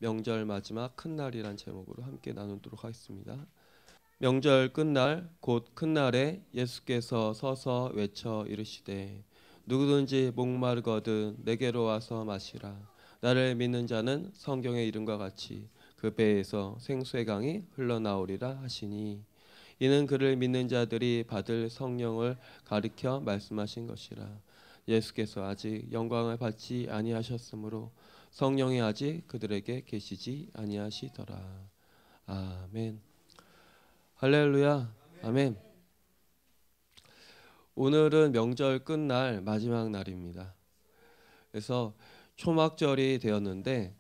명절 마지막 큰 날이란 제목으로 함께 나누도록 하겠습니다. 명절 끝날 곧 큰 날에 예수께서 서서 외쳐 이르시되 누구든지 목마르거든 내게로 와서 마시라. 나를 믿는 자는 성경의 이름과 같이 그 배에서 생수의 강이 흘러나오리라 하시니 이는 그를 믿는 자들이 받을 성령을 가리켜 말씀하신 것이라. 예수께서 아직 영광을 받지 아니하셨으므로 성령이 아직 그들에게 계시지 아니하시더라. 아멘. 할렐루야. 아멘. 오늘은 명절 끝날 마지막 날입니다. 그래서 초막절이 되었는데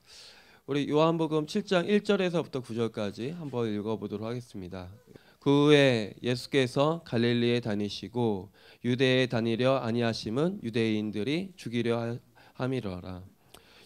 우리 요한복음 7장 1절에서부터 9절까지 한번 읽어보도록 하겠습니다. 그 후에 예수께서 갈릴리에 다니시고 유대에 다니려 아니하심은 유대인들이 죽이려 함이러라.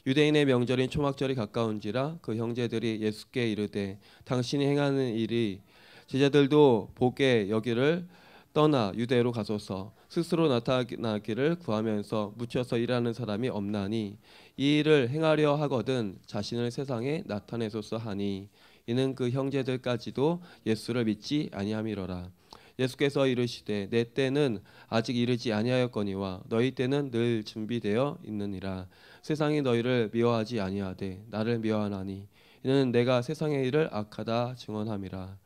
유대인의 명절인 초막절이 가까운지라 그 형제들이 예수께 이르되 당신이 행하는 일이 제자들도 보게 여기를 떠나 유대로 가소서. 스스로 나타나기를 구하면서 묻혀서 일하는 사람이 없나니 이 일을 행하려 하거든 자신을 세상에 나타내소서 하니 이는 그 형제들까지도 예수를 믿지 아니함이로라. 예수께서 이르시되 내 때는 아직 이르지 아니하였거니와 너희 때는 늘 준비되어 있느니라. 세상이 너희를 미워하지 아니하되 나를 미워하나니 이는 내가 세상의 일을 악하다 증언함이라.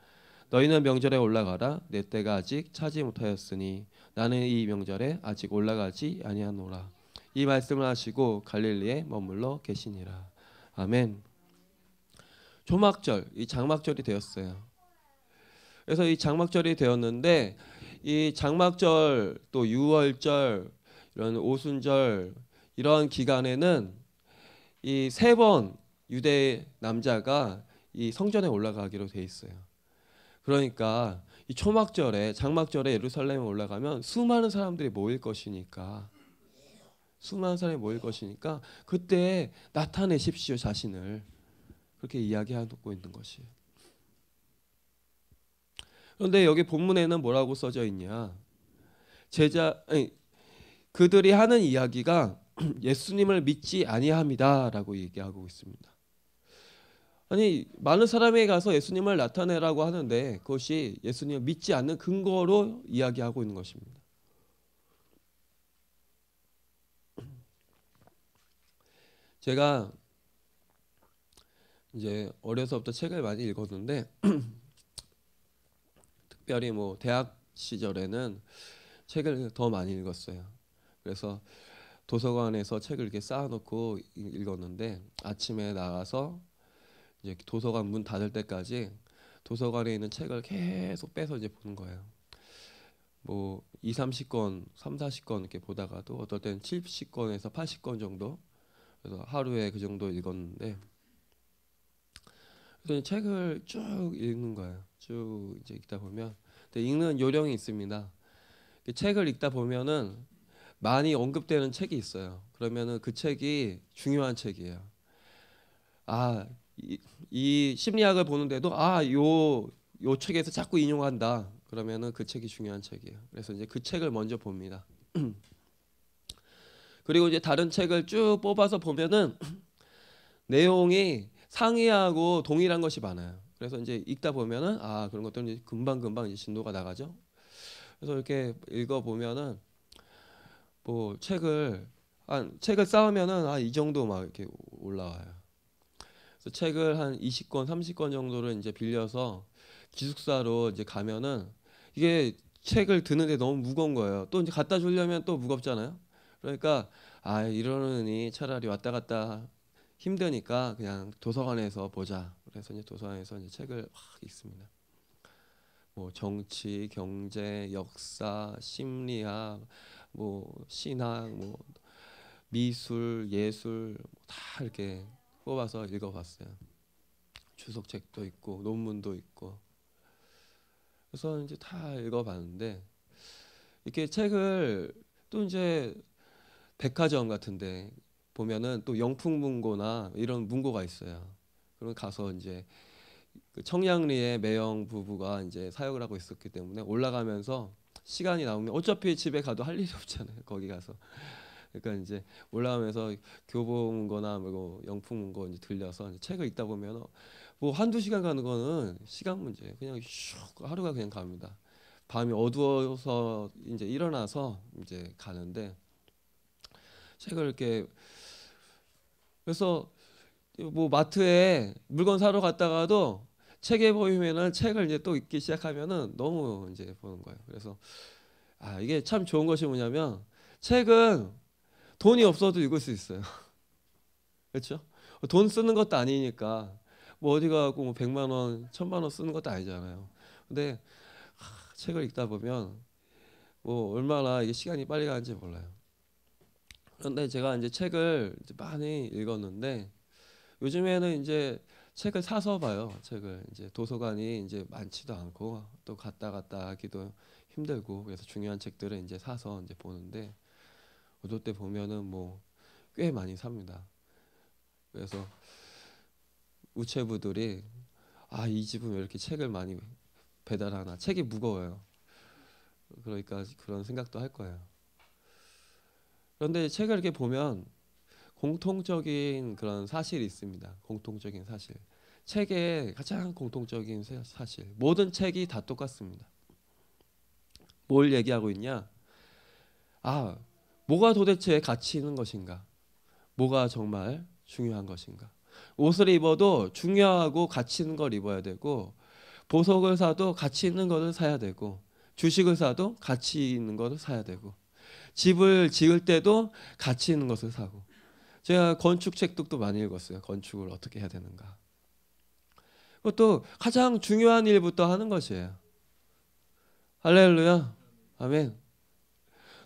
너희는 명절에 올라가라. 내 때가 아직 차지 못하였으니 나는 이 명절에 아직 올라가지 아니하노라. 이 말씀을 하시고 갈릴리에 머물러 계시니라. 아멘. 초막절, 이 장막절이 되었어요. 그래서 이 장막절이 되었는데 이 장막절 또 유월절 이런 오순절 이런 기간에는 이 세 번 유대 남자가 이 성전에 올라가기로 돼 있어요. 그러니까 이 초막절에 장막절에 예루살렘에 올라가면 수많은 사람들이 모일 것이니까 그때 나타내십시오 자신을 그렇게 이야기하고 있는 것이에요. 그런데 여기 본문에는 뭐라고 써져 있냐? 그들이 하는 이야기가 예수님을 믿지 아니함이다라고 얘기하고 있습니다. 아니 많은 사람에게 가서 예수님을 나타내라고 하는데 그것이 예수님을 믿지 않는 근거로 이야기하고 있는 것입니다. 제가 이제 어려서부터 책을 많이 읽었는데 특별히 뭐 대학 시절에는 책을 더 많이 읽었어요. 그래서 도서관에서 책을 이렇게 쌓아놓고 읽었는데 아침에 나가서 이제 도서관 문 닫을 때까지 도서관에 있는 책을 계속 빼서 이제 보는 거예요. 뭐 2, 30권, 3, 40권 이렇게 보다가도 어떨 때는 70권에서 80권 정도 그래서 하루에 그 정도 읽었는데 그래서 책을 쭉 읽는 거예요. 쭉 이제 읽다 보면 근데 읽는 요령이 있습니다. 책을 읽다 보면은 많이 언급되는 책이 있어요. 그러면은 그 책이 중요한 책이에요. 이 심리학을 보는데도 요 책에서 자꾸 인용한다. 그러면은 그 책이 중요한 책이에요. 그래서 이제 그 책을 먼저 봅니다. 그리고 이제 다른 책을 쭉 뽑아서 보면은 내용이 상이하고 동일한 것이 많아요. 그래서 이제 읽다 보면은 그런 것들은 이제 금방 이제 진도가 나가죠. 그래서 이렇게 읽어 보면은 뭐 책을 쌓으면은 이 정도 막 이렇게 올라와요. 그래서 책을 한 20권, 30권 정도를 이제 빌려서 기숙사로 이제 가면은 이게 책을 드는데 너무 무거운 거예요. 또 이제 갖다 주려면 또 무겁잖아요. 그러니까 이러느니 차라리 왔다 갔다 힘드니까 그냥 도서관에서 보자. 그래서 이제 도서관에서 이제 책을 막 읽습니다. 뭐 정치, 경제, 역사, 심리학, 뭐 신학, 뭐 미술, 예술 다 이렇게 뽑아서 읽어봤어요. 주석책도 있고 논문도 있고. 그래서 이제 다 읽어봤는데 이렇게 책을 또 이제 백화점 같은데 보면은 또 영풍문고나 이런 문고가 있어요. 그럼 가서 이제 그 청량리의 매형 부부가 이제 사역을 하고 있었기 때문에 올라가면서 시간이 나오면 어차피 집에 가도 할 일이 없잖아요. 거기 가서 그러니까 이제 올라오면서 교보문고나 뭐 영풍문고 이제 들려서 이제 책을 읽다 보면 뭐 한두 시간 가는 거는 시간 문제. 그냥 슉 하루가 그냥 갑니다. 밤이 어두워서 이제 일어나서 이제 가는데 책을 이렇게 그래서 뭐 마트에 물건 사러 갔다가도 책에 보이면은 책을 이제 또 읽기 시작하면은 너무 이제 보는 거예요. 그래서 아 이게 참 좋은 것이 뭐냐면 책은 돈이 없어도 읽을 수 있어요. 그렇죠? 돈 쓰는 것도 아니니까 뭐 어디 가고 뭐 100만 원, 1000만 원 쓰는 것도 아니잖아요. 근데 책을 읽다 보면 뭐 얼마나 이게 시간이 빨리 가는지 몰라요. 그런데 제가 이제 책을 이제 많이 읽었는데 요즘에는 이제 책을 사서 봐요. 책을 이제 도서관이 이제 많지도 않고 또 갔다 하기도 힘들고 그래서 중요한 책들을 이제 사서 이제 보는데 어떨 때 보면은 뭐 꽤 많이 삽니다. 그래서 우체부들이 아 이 집은 왜 이렇게 책을 많이 배달하나 책이 무거워요. 그러니까 그런 생각도 할 거예요. 그런데 책을 이렇게 보면 공통적인 그런 사실이 있습니다. 공통적인 사실. 책의 가장 공통적인 사실. 모든 책이 다 똑같습니다. 뭘 얘기하고 있냐? 아, 뭐가 도대체 가치 있는 것인가? 뭐가 정말 중요한 것인가? 옷을 입어도 중요하고 가치 있는 걸 입어야 되고 보석을 사도 가치 있는 것을 사야 되고 주식을 사도 가치 있는 것을 사야 되고 집을 지을 때도 가치 있는 것을 사고 제가 건축책도 또 많이 읽었어요. 건축을 어떻게 해야 되는가. 그것도 가장 중요한 일부터 하는 것이에요. 할렐루야. 아멘.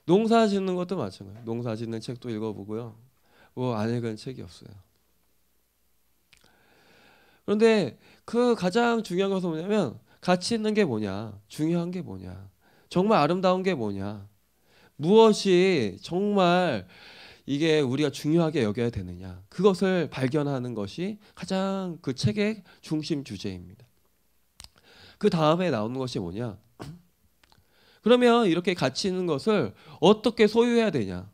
농사 짓는 것도 마찬가지예요. 농사 짓는 책도 읽어보고요. 뭐 안 읽은 책이 없어요. 그런데 그 가장 중요한 것은 뭐냐면 가치 있는 게 뭐냐. 중요한 게 뭐냐. 정말 아름다운 게 뭐냐. 무엇이 정말 이게 우리가 중요하게 여겨야 되느냐. 그것을 발견하는 것이 가장 그 책의 중심 주제입니다. 그 다음에 나오는 것이 뭐냐. 그러면 이렇게 가치 있는 것을 어떻게 소유해야 되냐.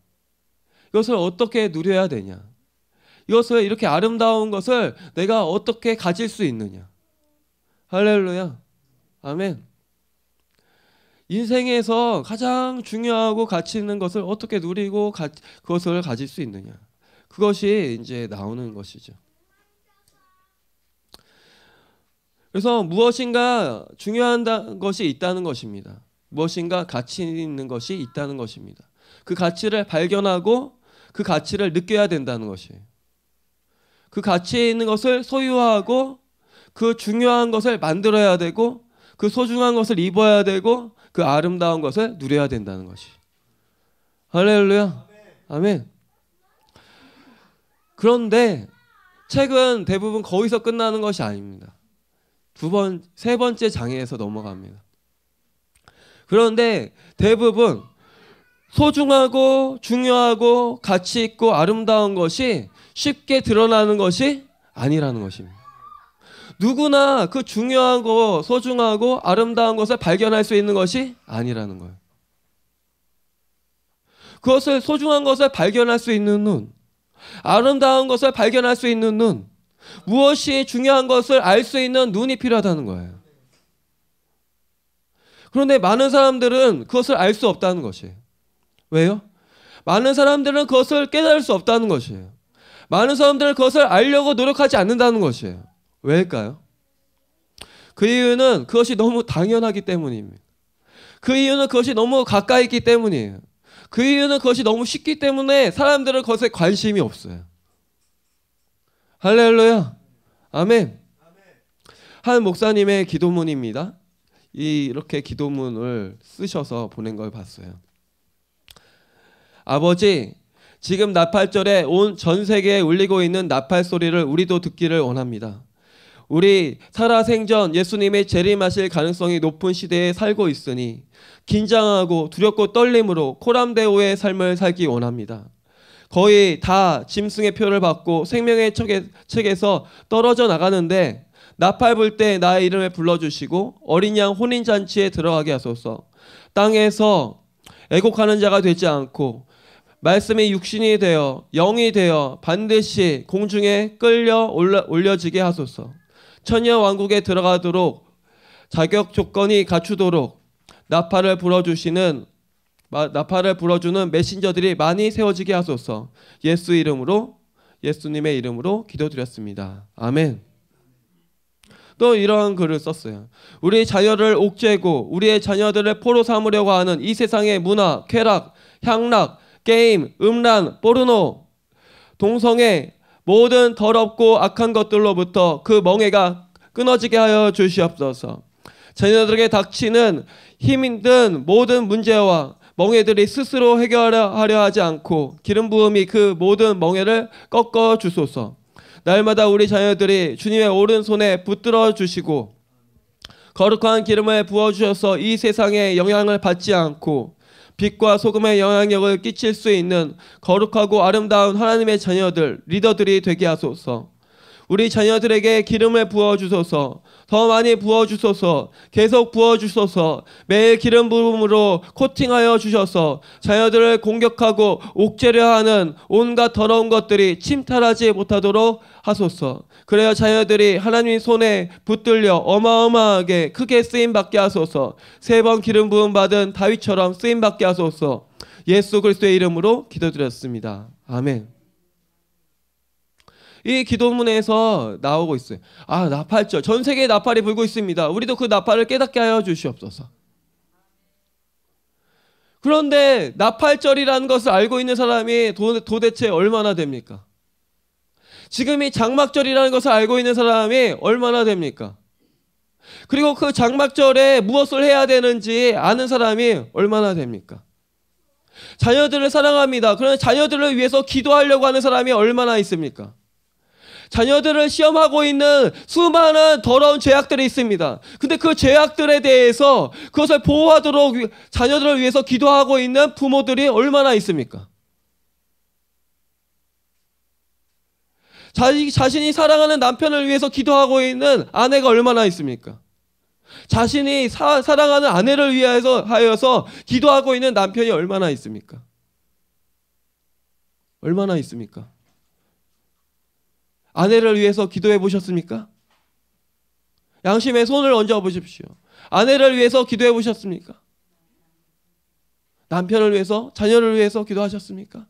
이것을 어떻게 누려야 되냐. 이것을 이렇게 아름다운 것을 내가 어떻게 가질 수 있느냐. 할렐루야. 아멘. 인생에서 가장 중요하고 가치 있는 것을 어떻게 누리고 그것을 가질 수 있느냐. 그것이 이제 나오는 것이죠. 그래서 무엇인가 중요한 것이 있다는 것입니다. 무엇인가 가치 있는 것이 있다는 것입니다. 그 가치를 발견하고 그 가치를 느껴야 된다는 것이에요. 그 가치 있는 것을 소유하고 그 중요한 것을 만들어야 되고 그 소중한 것을 입어야 되고 그 아름다운 것을 누려야 된다는 것이. 할렐루야. 아멘. 그런데 책은 대부분 거기서 끝나는 것이 아닙니다. 세 번째 장애에서 넘어갑니다. 그런데 대부분 소중하고 중요하고 가치 있고 아름다운 것이 쉽게 드러나는 것이 아니라는 것입니다. 누구나 그 중요하고 소중하고 아름다운 것을 발견할 수 있는 것이 아니라는 거예요. 그것을 소중한 것을 발견할 수 있는 눈, 아름다운 것을 발견할 수 있는 눈, 무엇이 중요한 것을 알 수 있는 눈이 필요하다는 거예요. 그런데 많은 사람들은 그것을 알 수 없다는 것이에요. 왜요? 많은 사람들은 그것을 깨달을 수 없다는 것이에요. 많은 사람들은 그것을 알려고 노력하지 않는다는 것이에요. 왜일까요? 그 이유는 그것이 너무 당연하기 때문입니다. 그 이유는 그것이 너무 가까이 있기 때문이에요. 그 이유는 그것이 너무 쉽기 때문에 사람들은 그것에 관심이 없어요. 할렐루야. 아멘. 한 목사님의 기도문입니다. 이렇게 기도문을 쓰셔서 보낸 걸 봤어요. 아버지, 지금 나팔절에 온 전 세계에 울리고 있는 나팔 소리를 우리도 듣기를 원합니다. 우리 살아생전 예수님의 재림하실 가능성이 높은 시대에 살고 있으니 긴장하고 두렵고 떨림으로 코람데오의 삶을 살기 원합니다. 거의 다 짐승의 표를 받고 생명의 책에서 떨어져 나가는데 나팔 불 때 나의 이름을 불러주시고 어린 양 혼인잔치에 들어가게 하소서. 땅에서 애곡하는 자가 되지 않고 말씀이 육신이 되어 영이 되어 반드시 공중에 끌려 올려지게 하소서. 천년 왕국에 들어가도록 자격 조건이 갖추도록 나팔을 불어주는 메신저들이 많이 세워지게 하소서. 예수님의 이름으로 기도드렸습니다. 아멘. 또 이런 글을 썼어요. 우리 자녀를 옥죄고 우리의 자녀들을 포로 삼으려고 하는 이 세상의 문화, 쾌락, 향락, 게임, 음란, 포르노, 동성애, 모든 더럽고 악한 것들로부터 그 멍에가 끊어지게 하여 주시옵소서. 자녀들에게 닥치는 힘든 모든 문제와 멍에들이 스스로 해결하려 하지 않고 기름 부음이 그 모든 멍에를 꺾어 주소서. 날마다 우리 자녀들이 주님의 오른손에 붙들어 주시고 거룩한 기름을 부어주셔서 이 세상에 영향을 받지 않고 빛과 소금의 영향력을 끼칠 수 있는 거룩하고 아름다운 하나님의 자녀들, 리더들이 되게 하소서. 우리 자녀들에게 기름을 부어주소서. 더 많이 부어주소서. 계속 부어주소서. 매일 기름 부음으로 코팅하여 주셔서 자녀들을 공격하고 옥죄려 하는 온갖 더러운 것들이 침탈하지 못하도록 하소서. 그래야 자녀들이 하나님 손에 붙들려 어마어마하게 크게 쓰임받게 하소서. 3번 기름 부음 받은 다윗처럼 쓰임받게 하소서. 예수 그리스도의 이름으로 기도드렸습니다. 아멘. 이 기도문에서 나오고 있어요. 나팔절. 전 세계에 나팔이 불고 있습니다. 우리도 그 나팔을 깨닫게 하여 주시옵소서. 그런데 나팔절이라는 것을 알고 있는 사람이 도대체 얼마나 됩니까? 지금이 장막절이라는 것을 알고 있는 사람이 얼마나 됩니까? 그리고 그 장막절에 무엇을 해야 되는지 아는 사람이 얼마나 됩니까? 자녀들을 사랑합니다. 그런데 자녀들을 위해서 기도하려고 하는 사람이 얼마나 있습니까? 자녀들을 시험하고 있는 수많은 더러운 죄악들이 있습니다. 근데 그 죄악들에 대해서 그것을 보호하도록 자녀들을 위해서 기도하고 있는 부모들이 얼마나 있습니까? 자신이 사랑하는 남편을 위해서 기도하고 있는 아내가 얼마나 있습니까? 자신이 사랑하는 아내를 하여서 기도하고 있는 남편이 얼마나 있습니까? 얼마나 있습니까? 아내를 위해서 기도해 보셨습니까? 양심에 손을 얹어 보십시오. 아내를 위해서 기도해 보셨습니까? 남편을 위해서, 자녀를 위해서 기도하셨습니까?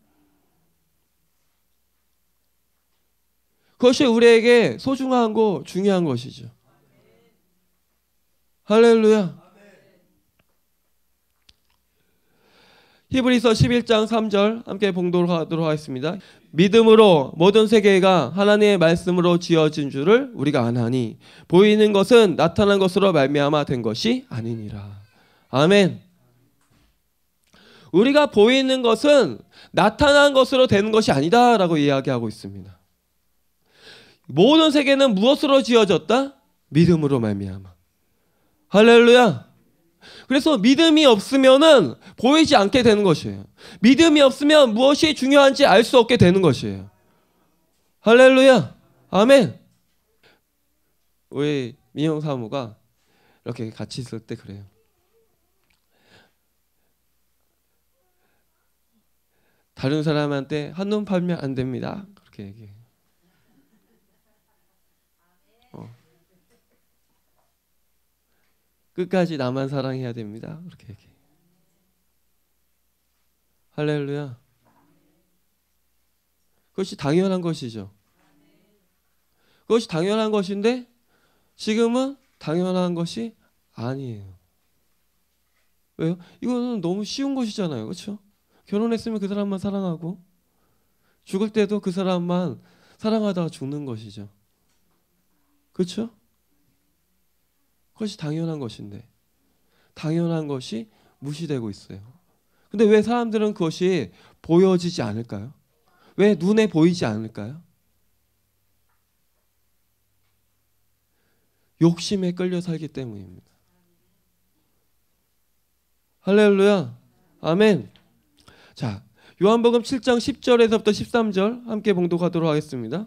그것이 우리에게 소중하고 중요한 것이죠. 할렐루야. 히브리서 11장 3절 함께 봉독하도록 하겠습니다. 믿음으로 모든 세계가 하나님의 말씀으로 지어진 줄을 우리가 아나니 보이는 것은 나타난 것으로 말미암아 된 것이 아니니라. 아멘. 우리가 보이는 것은 나타난 것으로 되는 것이 아니다라고 이야기하고 있습니다. 모든 세계는 무엇으로 지어졌다? 믿음으로 말미암아. 할렐루야. 그래서 믿음이 없으면은 보이지 않게 되는 것이에요. 믿음이 없으면 무엇이 중요한지 알 수 없게 되는 것이에요. 할렐루야. 아멘. 우리 민영 사모가 이렇게 같이 있을 때 그래요. 다른 사람한테 한눈 팔면 안 됩니다. 그렇게 얘기해요. 끝까지 나만 사랑해야 됩니다. 그렇게 얘기해요. 할렐루야. 그것이 당연한 것이죠. 그것이 당연한 것인데 지금은 당연한 것이 아니에요. 왜요? 이거는 너무 쉬운 것이잖아요. 그렇죠? 결혼했으면 그 사람만 사랑하고 죽을 때도 그 사람만 사랑하다가 죽는 것이죠. 그렇죠? 그것이 당연한 것인데 당연한 것이 무시되고 있어요. 근데 왜 사람들은 그것이 보여지지 않을까요? 왜 눈에 보이지 않을까요? 욕심에 끌려 살기 때문입니다. 할렐루야. 아멘. 자, 요한복음 7장 10절에서부터 13절 함께 봉독하도록 하겠습니다.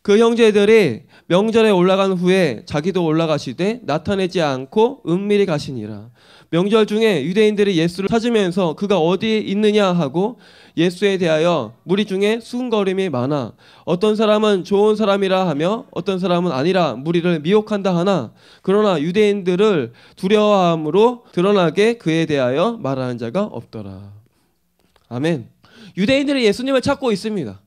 그 형제들이 명절에 올라간 후에 자기도 올라가시되 나타내지 않고 은밀히 가시니라. 명절 중에 유대인들이 예수를 찾으면서 그가 어디에 있느냐 하고 예수에 대하여 무리 중에 수군거림이 많아 어떤 사람은 좋은 사람이라 하며 어떤 사람은 아니라 무리를 미혹한다 하나 그러나 유대인들을 두려워함으로 드러나게 그에 대하여 말하는 자가 없더라. 아멘. 유대인들이 예수님을 찾고 있습니다.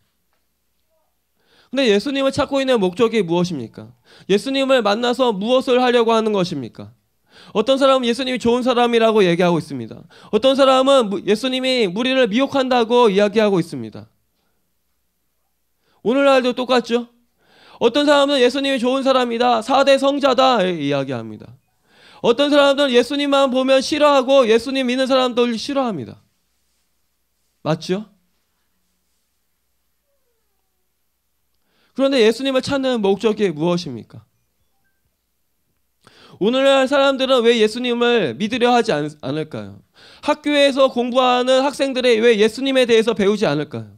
근데 예수님을 찾고 있는 목적이 무엇입니까? 예수님을 만나서 무엇을 하려고 하는 것입니까? 어떤 사람은 예수님이 좋은 사람이라고 얘기하고 있습니다. 어떤 사람은 예수님이 무리를 미혹한다고 이야기하고 있습니다. 오늘날도 똑같죠? 어떤 사람은 예수님이 좋은 사람이다, 4대 성자다 이야기합니다. 어떤 사람들은 예수님만 보면 싫어하고 예수님 믿는 사람들 싫어합니다. 맞죠? 그런데 예수님을 찾는 목적이 무엇입니까? 오늘날 사람들은 왜 예수님을 믿으려 하지 않을까요? 학교에서 공부하는 학생들이 왜 예수님에 대해서 배우지 않을까요?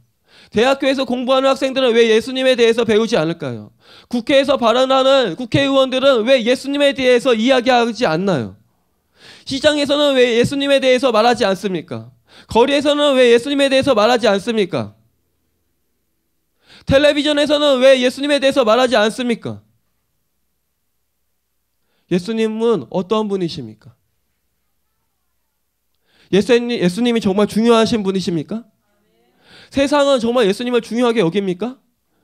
대학교에서 공부하는 학생들은 왜 예수님에 대해서 배우지 않을까요? 국회에서 발언하는 국회의원들은 왜 예수님에 대해서 이야기하지 않나요? 시장에서는 왜 예수님에 대해서 말하지 않습니까? 거리에서는 왜 예수님에 대해서 말하지 않습니까? 텔레비전에서는 왜 예수님에 대해서 말하지 않습니까? 예수님은 어떤 분이십니까? 예수님이 정말 중요하신 분이십니까? 세상은 정말 예수님을 중요하게 여깁니까?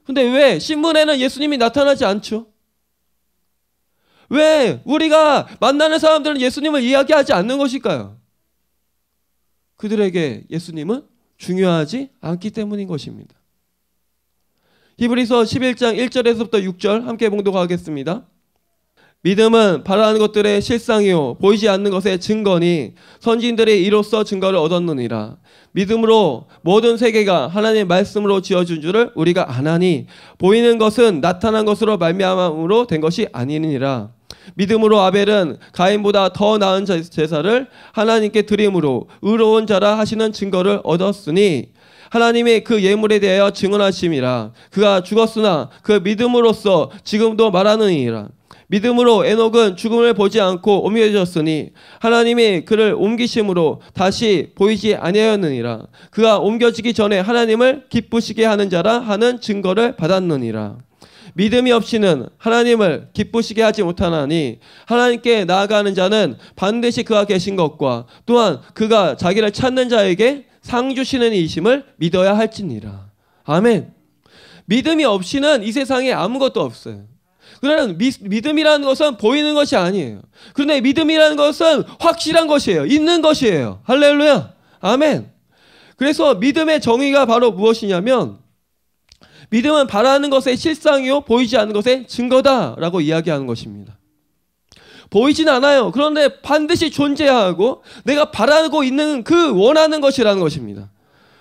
근데 왜 신문에는 예수님이 나타나지 않죠? 왜 우리가 만나는 사람들은 예수님을 이야기하지 않는 것일까요? 그들에게 예수님은 중요하지 않기 때문인 것입니다. 히브리서 11장 1절에서부터 6절 함께 봉독하겠습니다. 믿음은 바라는 것들의 실상이요 보이지 않는 것의 증거니 선지인들이 이로써 증거를 얻었느니라. 믿음으로 모든 세계가 하나님의 말씀으로 지어준 줄을 우리가 아나니 보이는 것은 나타난 것으로 말미암음으로 된 것이 아니니라. 믿음으로 아벨은 가인보다 더 나은 제사를 하나님께 드림으로 의로운 자라 하시는 증거를 얻었으니 하나님이 그 예물에 대하여 증언하심이라. 그가 죽었으나 그 믿음으로써 지금도 말하느니라. 믿음으로 에녹은 죽음을 보지 않고 옮겨졌으니 하나님이 그를 옮기심으로 다시 보이지 아니하였느니라. 그가 옮겨지기 전에 하나님을 기쁘시게 하는 자라 하는 증거를 받았느니라. 믿음이 없이는 하나님을 기쁘시게 하지 못하나니 하나님께 나아가는 자는 반드시 그가 계신 것과 또한 그가 자기를 찾는 자에게 상 주시는 이심을 믿어야 할지니라. 아멘. 믿음이 없이는 이 세상에 아무것도 없어요. 그러나 믿음이라는 것은 보이는 것이 아니에요. 그런데 믿음이라는 것은 확실한 것이에요. 있는 것이에요. 할렐루야. 아멘. 그래서 믿음의 정의가 바로 무엇이냐면 믿음은 바라는 것의 실상이요 보이지 않는 것의 증거다라고 이야기하는 것입니다. 보이진 않아요. 그런데 반드시 존재하고 내가 바라고 있는 그 원하는 것이라는 것입니다.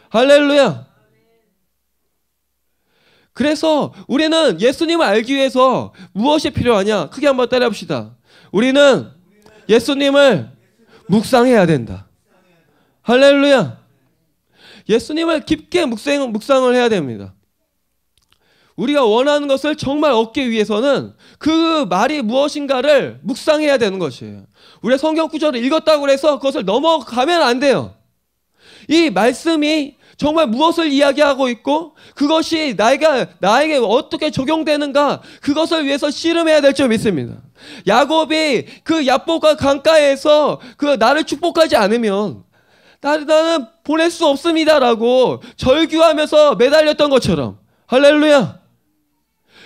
할렐루야. 그래서 우리는 예수님을 알기 위해서 무엇이 필요하냐? 크게 한번 따라합시다. 우리는 예수님을 묵상해야 된다. 할렐루야. 예수님을 깊게 묵상을 해야 됩니다. 우리가 원하는 것을 정말 얻기 위해서는 그 말이 무엇인가를 묵상해야 되는 것이에요. 우리가 성경 구절을 읽었다고 해서 그것을 넘어가면 안 돼요. 이 말씀이 정말 무엇을 이야기하고 있고 그것이 나에게 어떻게 적용되는가 그것을 위해서 씨름해야 될 줄 믿습니다. 야곱이 그 야복과 강가에서 그 나를 축복하지 않으면 나는 보낼 수 없습니다라고 절규하면서 매달렸던 것처럼 할렐루야.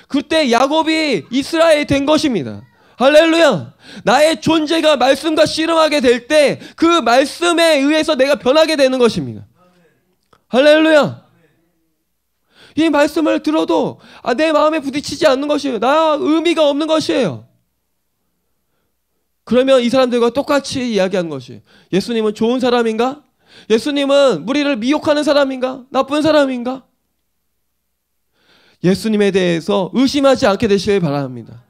그때 야곱이 이스라엘이 된 것입니다. 할렐루야. 나의 존재가 말씀과 씨름하게 될 때 그 말씀에 의해서 내가 변하게 되는 것입니다. 할렐루야. 이 말씀을 들어도 내 마음에 부딪히지 않는 것이에요. 나 의미가 없는 것이에요. 그러면 이 사람들과 똑같이 이야기하는 것이에요. 예수님은 좋은 사람인가? 예수님은 무리를 미혹하는 사람인가? 나쁜 사람인가? 예수님에 대해서 의심하지 않게 되시길 바랍니다.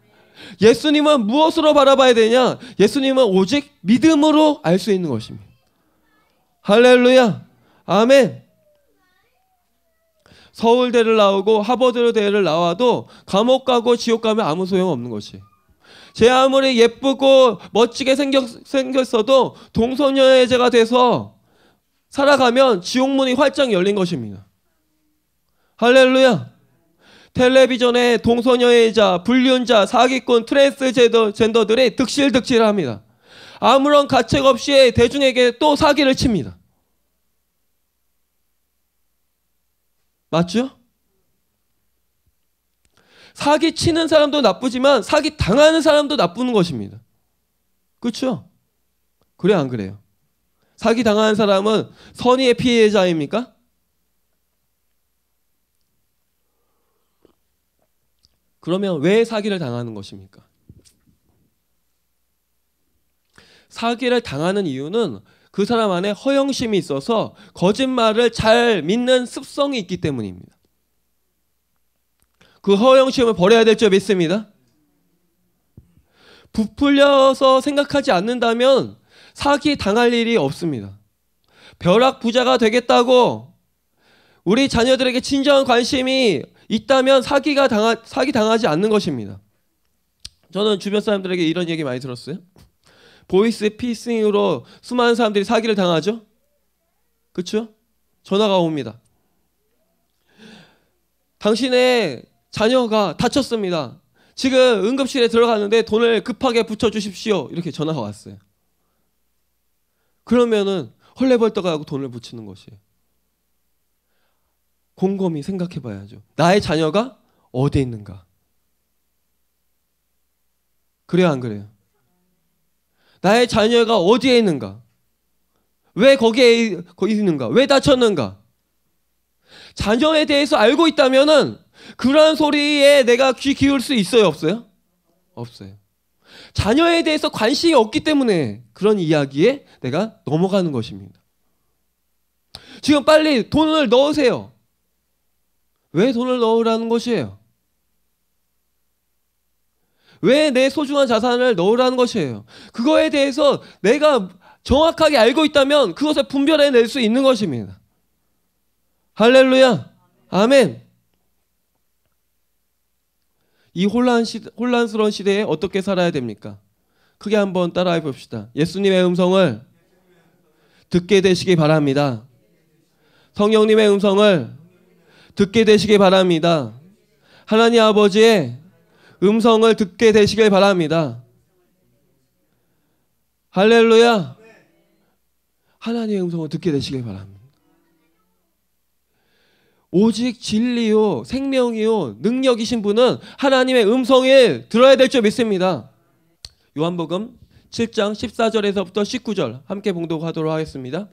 예수님은 무엇으로 바라봐야 되냐? 예수님은 오직 믿음으로 알 수 있는 것입니다. 할렐루야. 아멘. 서울대를 나오고 하버드대를 나와도 감옥 가고 지옥 가면 아무 소용 없는 것이에요. 제 아무리 예쁘고 멋지게 생겼어도 동성연애자가 돼서 살아가면 지옥문이 활짝 열린 것입니다. 할렐루야. 텔레비전에 동성연애자, 불륜자, 사기꾼, 트랜스젠더들이 득실득실합니다. 아무런 가책 없이 대중에게 또 사기를 칩니다. 맞죠? 사기 치는 사람도 나쁘지만 사기 당하는 사람도 나쁜 것입니다. 그렇죠? 그래 안 그래요? 사기 당하는 사람은 선의의 피해자입니까? 그러면 왜 사기를 당하는 것입니까? 사기를 당하는 이유는 그 사람 안에 허영심이 있어서 거짓말을 잘 믿는 습성이 있기 때문입니다. 그 허영심을 버려야 될 줄 믿습니다. 부풀려서 생각하지 않는다면 사기 당할 일이 없습니다. 벼락 부자가 되겠다고 우리 자녀들에게 진정한 관심이 있다면 사기 당하지 않는 것입니다. 저는 주변 사람들에게 이런 얘기 많이 들었어요. 보이스 피싱으로 수많은 사람들이 사기를 당하죠. 그렇죠? 전화가 옵니다. 당신의 자녀가 다쳤습니다. 지금 응급실에 들어가는데 돈을 급하게 붙여주십시오. 이렇게 전화가 왔어요. 그러면은 헐레벌떡하고 돈을 붙이는 것이에요. 곰곰이 생각해 봐야죠. 나의 자녀가 어디에 있는가? 그래요, 안 그래요? 나의 자녀가 어디에 있는가? 왜 거기에 있는가? 왜 다쳤는가? 자녀에 대해서 알고 있다면은 그러한 소리에 내가 귀 기울일 수 있어요, 없어요? 없어요. 자녀에 대해서 관심이 없기 때문에 그런 이야기에 내가 넘어가는 것입니다. 지금 빨리 돈을 넣으세요. 왜 돈을 넣으라는 것이에요? 왜 내 소중한 자산을 넣으라는 것이에요? 그거에 대해서 내가 정확하게 알고 있다면 그것을 분별해낼 수 있는 것입니다. 할렐루야. 아멘. 이 혼란스러운 시대에 어떻게 살아야 됩니까? 크게 한번 따라해 봅시다. 예수님의 음성을 듣게 되시기 바랍니다. 성령님의 음성을 듣게 되시기 바랍니다. 하나님 아버지의 음성을 듣게 되시길 바랍니다. 할렐루야. 하나님의 음성을 듣게 되시길 바랍니다. 오직 진리요 생명이요 능력이신 분은 하나님의 음성을 들어야 될 줄 믿습니다. 요한복음 7장 14절에서부터 19절 함께 봉독하도록 하겠습니다.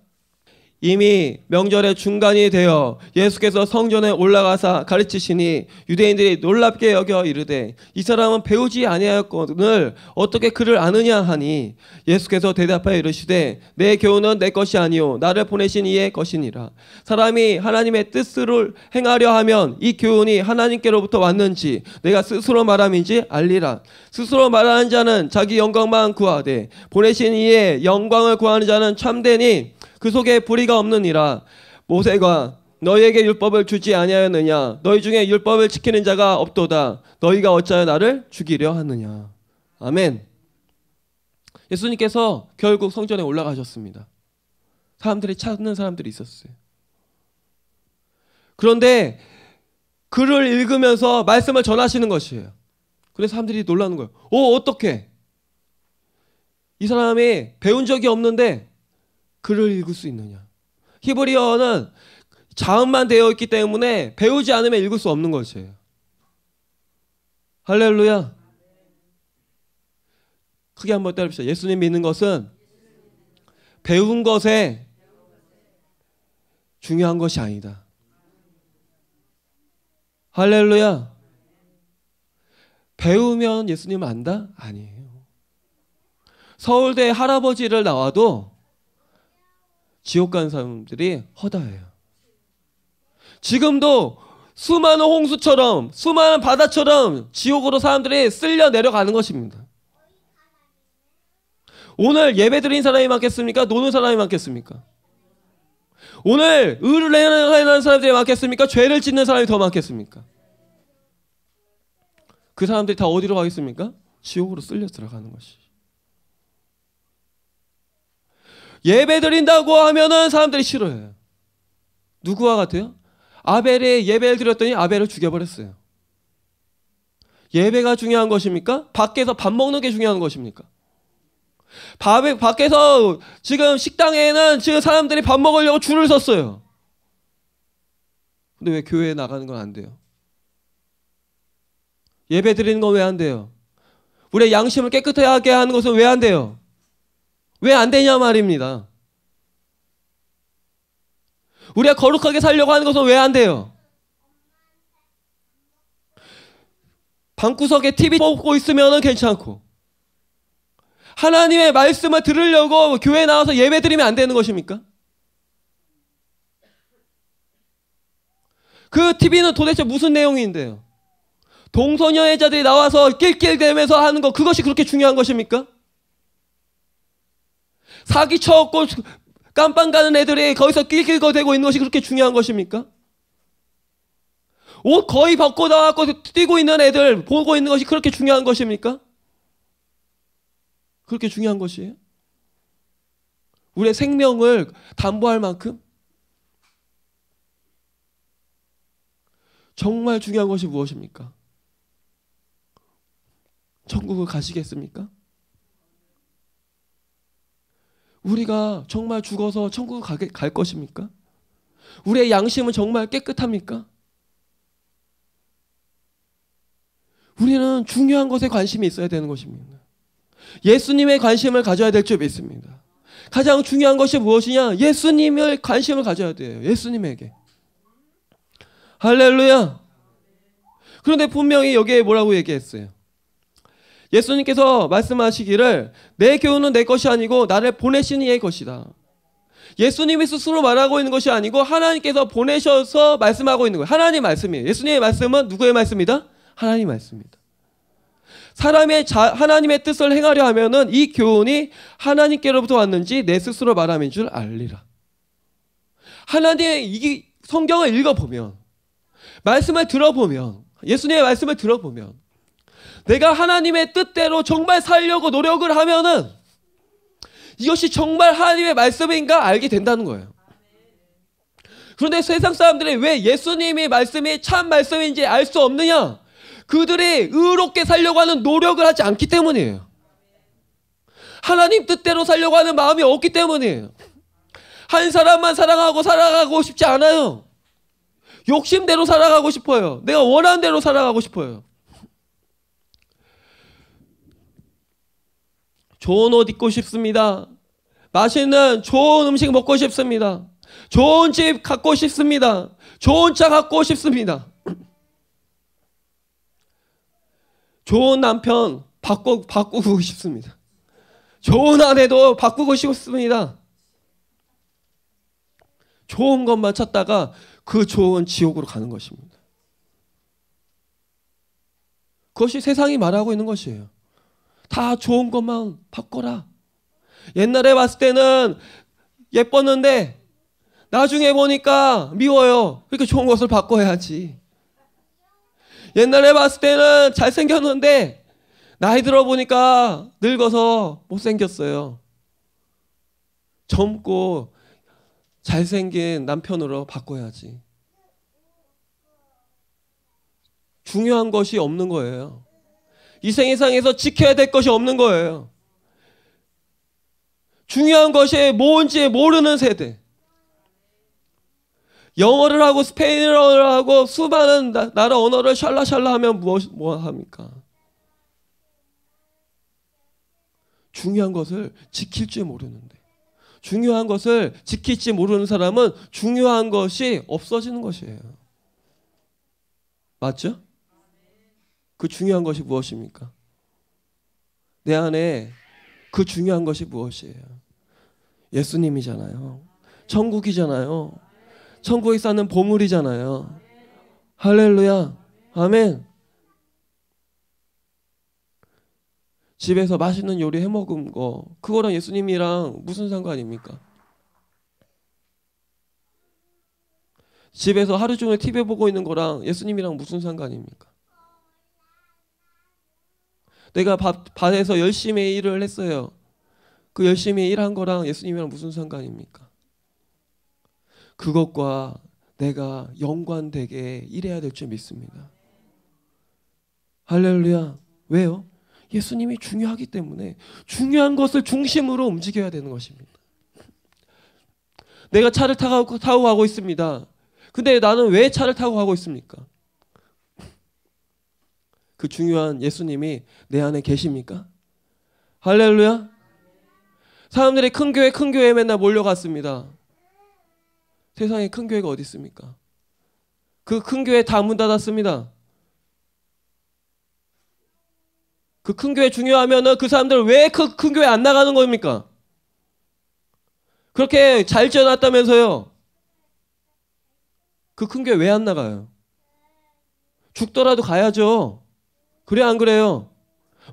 이미 명절의 중간이 되어 예수께서 성전에 올라가사 가르치시니 유대인들이 놀랍게 여겨 이르되 이 사람은 배우지 아니하였거늘 어떻게 그를 아느냐 하니 예수께서 대답하여 이르시되 내 교훈은 내 것이 아니요 나를 보내신 이의 것이니라. 사람이 하나님의 뜻을 행하려 하면 이 교훈이 하나님께로부터 왔는지 내가 스스로 말함인지 알리라. 스스로 말하는 자는 자기 영광만 구하되 보내신 이의 영광을 구하는 자는 참되니 그 속에 불의가 없느니라. 모세가 너희에게 율법을 주지 아니하였느냐? 너희 중에 율법을 지키는 자가 없도다. 너희가 어찌하여 나를 죽이려 하느냐? 아멘. 예수님께서 결국 성전에 올라가셨습니다. 사람들이 찾는 사람들이 있었어요. 그런데 글을 읽으면서 말씀을 전하시는 것이에요. 그래서 사람들이 놀라는 거예요. 어떻게? 이 사람이 배운 적이 없는데 글을 읽을 수 있느냐? 히브리어는 자음만 되어 있기 때문에 배우지 않으면 읽을 수 없는 것이에요. 할렐루야. 크게 한번 따라합시다. 예수님 믿는 것은 배운 것에 중요한 것이 아니다. 할렐루야. 배우면 예수님 안다? 아니에요. 서울대 할아버지를 나와도 지옥 가는 사람들이 허다해요. 지금도 수많은 홍수처럼 수많은 바다처럼 지옥으로 사람들이 쓸려 내려가는 것입니다. 오늘 예배 드린 사람이 많겠습니까? 노는 사람이 많겠습니까? 오늘 의를 행하는 사람들이 많겠습니까? 죄를 짓는 사람이 더 많겠습니까? 그 사람들이 다 어디로 가겠습니까? 지옥으로 쓸려 들어가는 것이. 예배 드린다고 하면은 사람들이 싫어해요. 누구와 같아요? 아벨이 예배를 드렸더니 아벨을 죽여버렸어요. 예배가 중요한 것입니까? 밖에서 밥 먹는 게 중요한 것입니까? 밖에서 지금 식당에는 지금 사람들이 밥 먹으려고 줄을 섰어요. 근데 왜 교회에 나가는 건 안 돼요? 예배 드리는 건 왜 안 돼요? 우리의 양심을 깨끗하게 하는 것은 왜 안 돼요? 왜 안 되냐 말입니다. 우리가 거룩하게 살려고 하는 것은 왜 안 돼요? 방구석에 TV 보고 있으면 괜찮고, 하나님의 말씀을 들으려고 교회 나와서 예배 드리면 안 되는 것입니까? 그 TV는 도대체 무슨 내용인데요? 동성애자들이 나와서 낄낄대면서 하는 거, 그것이 그렇게 중요한 것입니까? 사기 쳐갖고 깜빵 가는 애들이 거기서 낄낄거대고 있는 것이 그렇게 중요한 것입니까? 옷 거의 벗고 나와서 뛰고 있는 애들 보고 있는 것이 그렇게 중요한 것입니까? 그렇게 중요한 것이에요? 우리의 생명을 담보할 만큼? 정말 중요한 것이 무엇입니까? 천국을 가시겠습니까? 우리가 정말 죽어서 천국을 갈 것입니까? 우리의 양심은 정말 깨끗합니까? 우리는 중요한 것에 관심이 있어야 되는 것입니다. 예수님의 관심을 가져야 될 줄 믿습니다. 가장 중요한 것이 무엇이냐? 예수님의 관심을 가져야 돼요. 예수님에게. 할렐루야. 그런데 분명히 여기에 뭐라고 얘기했어요? 예수님께서 말씀하시기를 내 교훈은 내 것이 아니고 나를 보내신 이의 것이다. 예수님이 스스로 말하고 있는 것이 아니고 하나님께서 보내셔서 말씀하고 있는 거예요. 하나님 말씀이에요. 예수님의 말씀은 누구의 말씀이다? 하나님 말씀입니다. 하나님의 뜻을 행하려 하면은 이 교훈이 하나님께로부터 왔는지 내 스스로 말함인 줄 알리라. 하나님의 이 성경을 읽어보면, 말씀을 들어보면, 예수님의 말씀을 들어보면, 내가 하나님의 뜻대로 정말 살려고 노력을 하면은 이것이 정말 하나님의 말씀인가 알게 된다는 거예요. 그런데 세상 사람들이 왜 예수님의 말씀이 참 말씀인지 알 수 없느냐? 그들이 의롭게 살려고 하는 노력을 하지 않기 때문이에요. 하나님 뜻대로 살려고 하는 마음이 없기 때문이에요. 한 사람만 사랑하고 살아가고 싶지 않아요. 욕심대로 살아가고 싶어요. 내가 원하는 대로 살아가고 싶어요. 좋은 옷 입고 싶습니다. 맛있는 좋은 음식 먹고 싶습니다. 좋은 집 갖고 싶습니다. 좋은 차 갖고 싶습니다. 좋은 남편 바꾸고 싶습니다. 좋은 아내도 바꾸고 싶습니다. 좋은 것만 찾다가 그 좋은 지옥으로 가는 것입니다. 그것이 세상이 말하고 있는 것이에요. 다 좋은 것만 바꿔라. 옛날에 봤을 때는 예뻤는데 나중에 보니까 미워요. 그러니까 좋은 것을 바꿔야지. 옛날에 봤을 때는 잘생겼는데 나이 들어보니까 늙어서 못생겼어요. 젊고 잘생긴 남편으로 바꿔야지. 중요한 것이 없는 거예요. 이 세상에서 지켜야 될 것이 없는 거예요. 중요한 것이 뭔지 모르는 세대. 영어를 하고 스페인어를 하고 수많은 나라 언어를 샬라샬라 하면 뭐 합니까? 중요한 것을 지킬 줄 모르는데, 중요한 것을 지킬지 모르는 사람은 중요한 것이 없어지는 것이에요. 맞죠? 그 중요한 것이 무엇입니까? 내 안에 그 중요한 것이 무엇이에요? 예수님이잖아요. 천국이잖아요. 천국에 사는 보물이잖아요. 할렐루야. 아멘. 집에서 맛있는 요리 해먹은 거, 그거랑 예수님이랑 무슨 상관입니까? 집에서 하루 종일 TV 보고 있는 거랑 예수님이랑 무슨 상관입니까? 내가 밭에서 열심히 일을 했어요. 그 열심히 일한 거랑 예수님이랑 무슨 상관입니까? 그것과 내가 연관되게 일해야 될 줄 믿습니다. 할렐루야. 왜요? 예수님이 중요하기 때문에 중요한 것을 중심으로 움직여야 되는 것입니다. 내가 차를 타고 가고 있습니다. 근데 나는 왜 차를 타고 가고 있습니까? 그 중요한 예수님이 내 안에 계십니까? 할렐루야. 사람들이 큰 교회 맨날 몰려갔습니다. 세상에 큰 교회가 어디 있습니까? 그 큰 교회 다 문 닫았습니다. 그 큰 교회 중요하면은 그 사람들 왜 그 큰 교회 안 나가는 겁니까? 그렇게 잘 지어놨다면서요. 그 큰 교회 왜 안 나가요? 죽더라도 가야죠. 그래 안 그래요?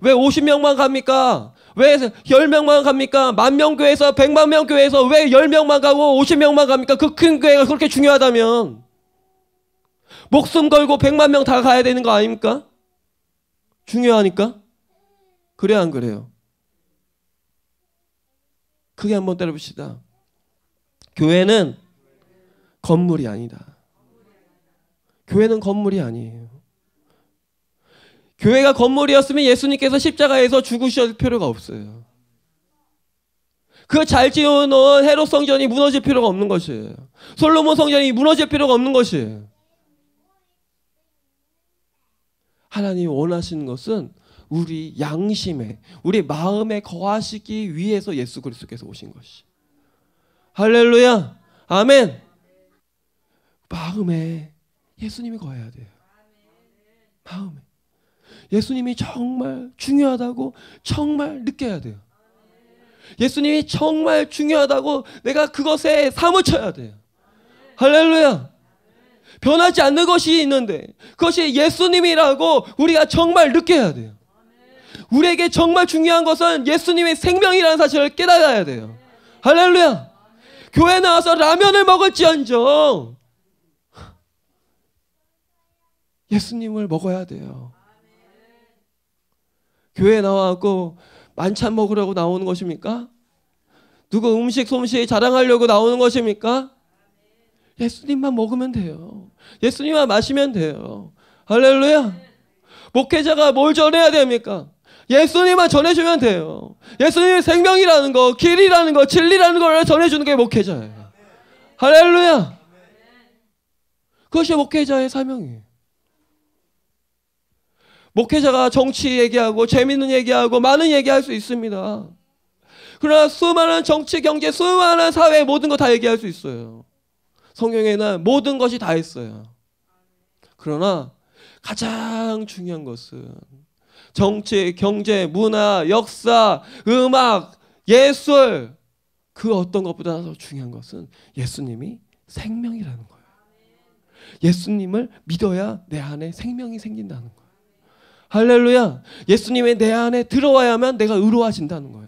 왜 50명만 갑니까? 왜 10명만 갑니까? 10,000명 교회에서 100만 명 교회에서 왜 10명만 가고 50명만 갑니까? 그 큰 교회가 그렇게 중요하다면 목숨 걸고 100만 명 다 가야 되는 거 아닙니까? 중요하니까? 그래 안 그래요? 크게 한번 때려봅시다. 교회는 건물이 아니다. 교회는 건물이 아니에요. 교회가 건물이었으면 예수님께서 십자가에서 죽으실 필요가 없어요. 그 잘 지어놓은 헤롯 성전이 무너질 필요가 없는 것이에요. 솔로몬 성전이 무너질 필요가 없는 것이에요. 하나님이 원하시는 것은 우리 양심에, 우리 마음에 거하시기 위해서 예수 그리스도께서 오신 것이. 할렐루야. 아멘. 마음에 예수님이 거해야 돼요. 마음에. 예수님이 정말 중요하다고 정말 느껴야 돼요. 예수님이 정말 중요하다고 내가 그것에 사무쳐야 돼요. 할렐루야. 변하지 않는 것이 있는데 그것이 예수님이라고 우리가 정말 느껴야 돼요. 우리에게 정말 중요한 것은 예수님의 생명이라는 사실을 깨달아야 돼요. 할렐루야. 교회 나와서 라면을 먹을지언정 예수님을 먹어야 돼요. 교회에 나와갖고 만찬 먹으려고 나오는 것입니까? 누구 음식 솜씨 자랑하려고 나오는 것입니까? 예수님만 먹으면 돼요. 예수님만 마시면 돼요. 할렐루야. 목회자가 뭘 전해야 됩니까? 예수님만 전해주면 돼요. 예수님의 생명이라는 거, 길이라는 거, 진리라는 걸 전해주는 게 목회자예요. 할렐루야. 그것이 목회자의 사명이에요. 목회자가 정치 얘기하고 재밌는 얘기하고 많은 얘기할 수 있습니다. 그러나 수많은 정치, 경제, 수많은 사회 모든 거 다 얘기할 수 있어요. 성경에는 모든 것이 다 있어요. 그러나 가장 중요한 것은 정치, 경제, 문화, 역사, 음악, 예술 그 어떤 것보다 더 중요한 것은 예수님이 생명이라는 거예요. 예수님을 믿어야 내 안에 생명이 생긴다는 거예요. 할렐루야. 예수님이 내 안에 들어와야만 내가 의로워진다는 거예요.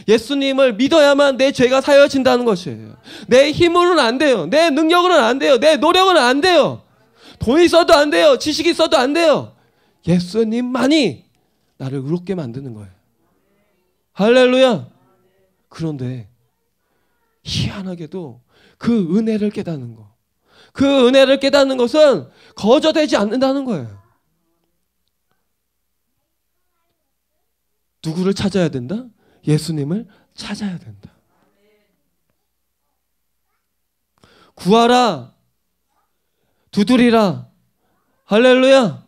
예수님을 믿어야만 내 죄가 사여진다는 것이에요. 내 힘으로는 안 돼요. 내 능력으로는 안 돼요. 내 노력은 안 돼요. 돈이 있어도 안 돼요. 지식이 있어도 안 돼요. 예수님만이 나를 의롭게 만드는 거예요. 할렐루야. 그런데 희한하게도 그 은혜를 깨닫는 거, 그 은혜를 깨닫는 것은 거저되지 않는다는 거예요. 누구를 찾아야 된다? 예수님을 찾아야 된다. 구하라. 두드리라. 할렐루야.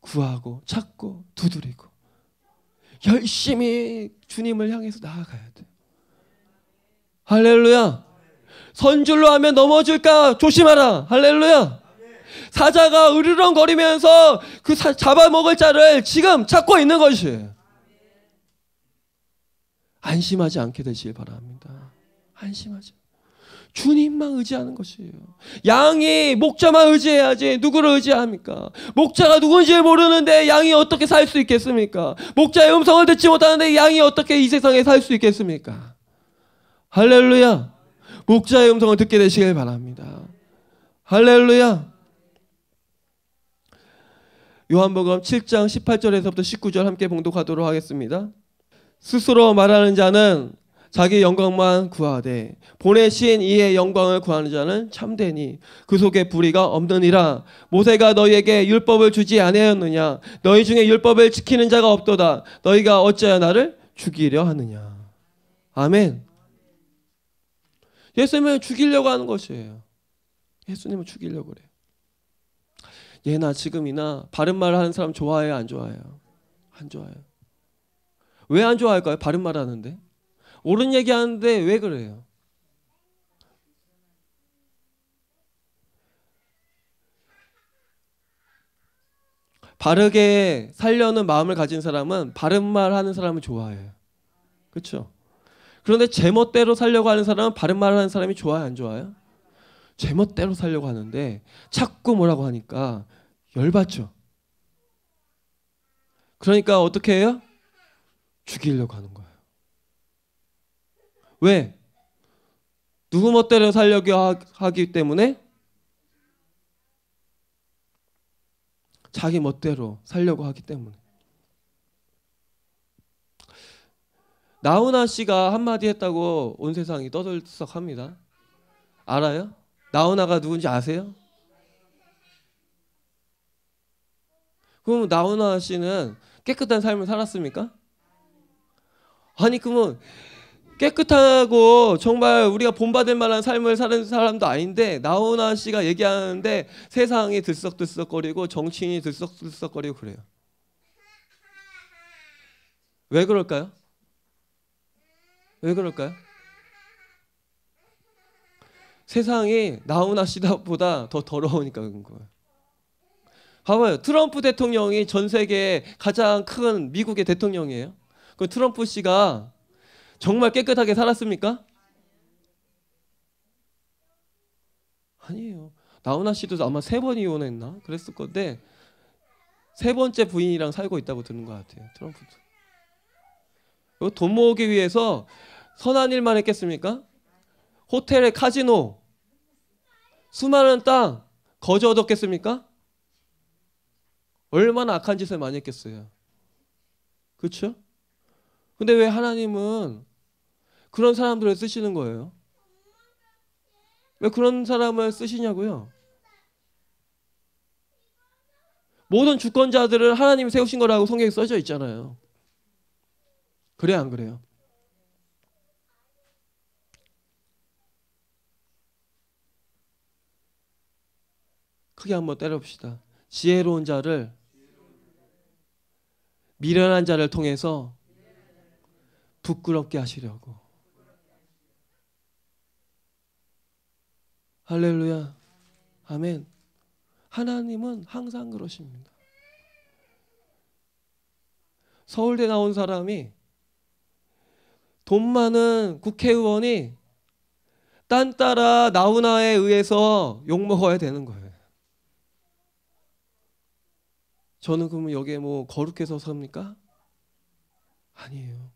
구하고 찾고 두드리고 열심히 주님을 향해서 나아가야 돼. 할렐루야. 선줄로 하면 넘어질까 조심하라. 할렐루야. 사자가 으르렁거리면서 그 잡아먹을 자를 지금 찾고 있는 것이에요. 안심하지 않게 되시길 바랍니다. 안심하지. 주님만 의지하는 것이에요. 양이 목자만 의지해야지 누구를 의지합니까? 목자가 누군지 모르는데 양이 어떻게 살 수 있겠습니까? 목자의 음성을 듣지 못하는데 양이 어떻게 이 세상에 살 수 있겠습니까? 할렐루야. 목자의 음성을 듣게 되시길 바랍니다. 할렐루야. 요한복음 7장 18절에서부터 19절 함께 봉독하도록 하겠습니다. 스스로 말하는 자는 자기 영광만 구하되 보내신 이의 영광을 구하는 자는 참되니 그 속에 불의가 없느니라. 모세가 너희에게 율법을 주지 아니하였느냐? 너희 중에 율법을 지키는 자가 없도다. 너희가 어찌하여 나를 죽이려 하느냐? 아멘. 예수님을 죽이려고 하는 것이에요. 예수님을 죽이려고 그래요. 예나 지금이나 바른 말을 하는 사람 좋아해요, 안 좋아해요? 안 좋아해요. 왜 안 좋아할까요? 바른 말 하는데. 옳은 얘기 하는데 왜 그래요? 바르게 살려는 마음을 가진 사람은 바른 말 하는 사람을 좋아해요. 그렇죠? 그런데 제멋대로 살려고 하는 사람은 바른 말 하는 사람이 좋아요, 안 좋아요? 제멋대로 살려고 하는데 자꾸 뭐라고 하니까 열받죠. 그러니까 어떻게 해요? 죽이려고 하는 거예요. 왜? 누구 멋대로 살려고 하기 때문에 자기 멋대로 살려고 하기 때문에. 나훈아 씨가 한마디 했다고 온 세상이 떠들썩합니다. 알아요? 나훈아가 누군지 아세요? 그럼 나훈아 씨는 깨끗한 삶을 살았습니까? 아니 그러면 깨끗하고 정말 우리가 본받을 만한 삶을 사는 사람도 아닌데 나훈아 씨가 얘기하는데 세상이 들썩들썩거리고 정치인이 들썩들썩거리고 그래요. 왜 그럴까요? 왜 그럴까요? 세상이 나훈아 씨보다 더 더러우니까 그런 거예요. 봐봐요. 트럼프 대통령이 전 세계 가장 큰 미국의 대통령이에요. 그 트럼프 씨가 정말 깨끗하게 살았습니까? 아니에요. 나훈아 씨도 아마 3번 이혼했나? 그랬을 건데 3번째 부인이랑 살고 있다고 듣는 것 같아요. 트럼프도. 돈 모으기 위해서 선한 일만 했겠습니까? 호텔에 카지노, 수많은 땅 거저 얻었겠습니까? 얼마나 악한 짓을 많이 했겠어요. 그렇죠? 근데 왜 하나님은 그런 사람들을 쓰시는 거예요? 왜 그런 사람을 쓰시냐고요? 모든 주권자들을 하나님이 세우신 거라고 성경에 써져 있잖아요. 그래요, 안 그래요? 크게 한번 때려봅시다. 지혜로운 자를, 미련한 자를 통해서 부끄럽게 하시려고. 할렐루야. 아멘. 하나님은 항상 그러십니다. 서울대 나온 사람이, 돈 많은 국회의원이 딴 따라 나훈아에 의해서 욕먹어야 되는 거예요. 저는 그러면 여기에 뭐 거룩해서 삽니까? 아니에요.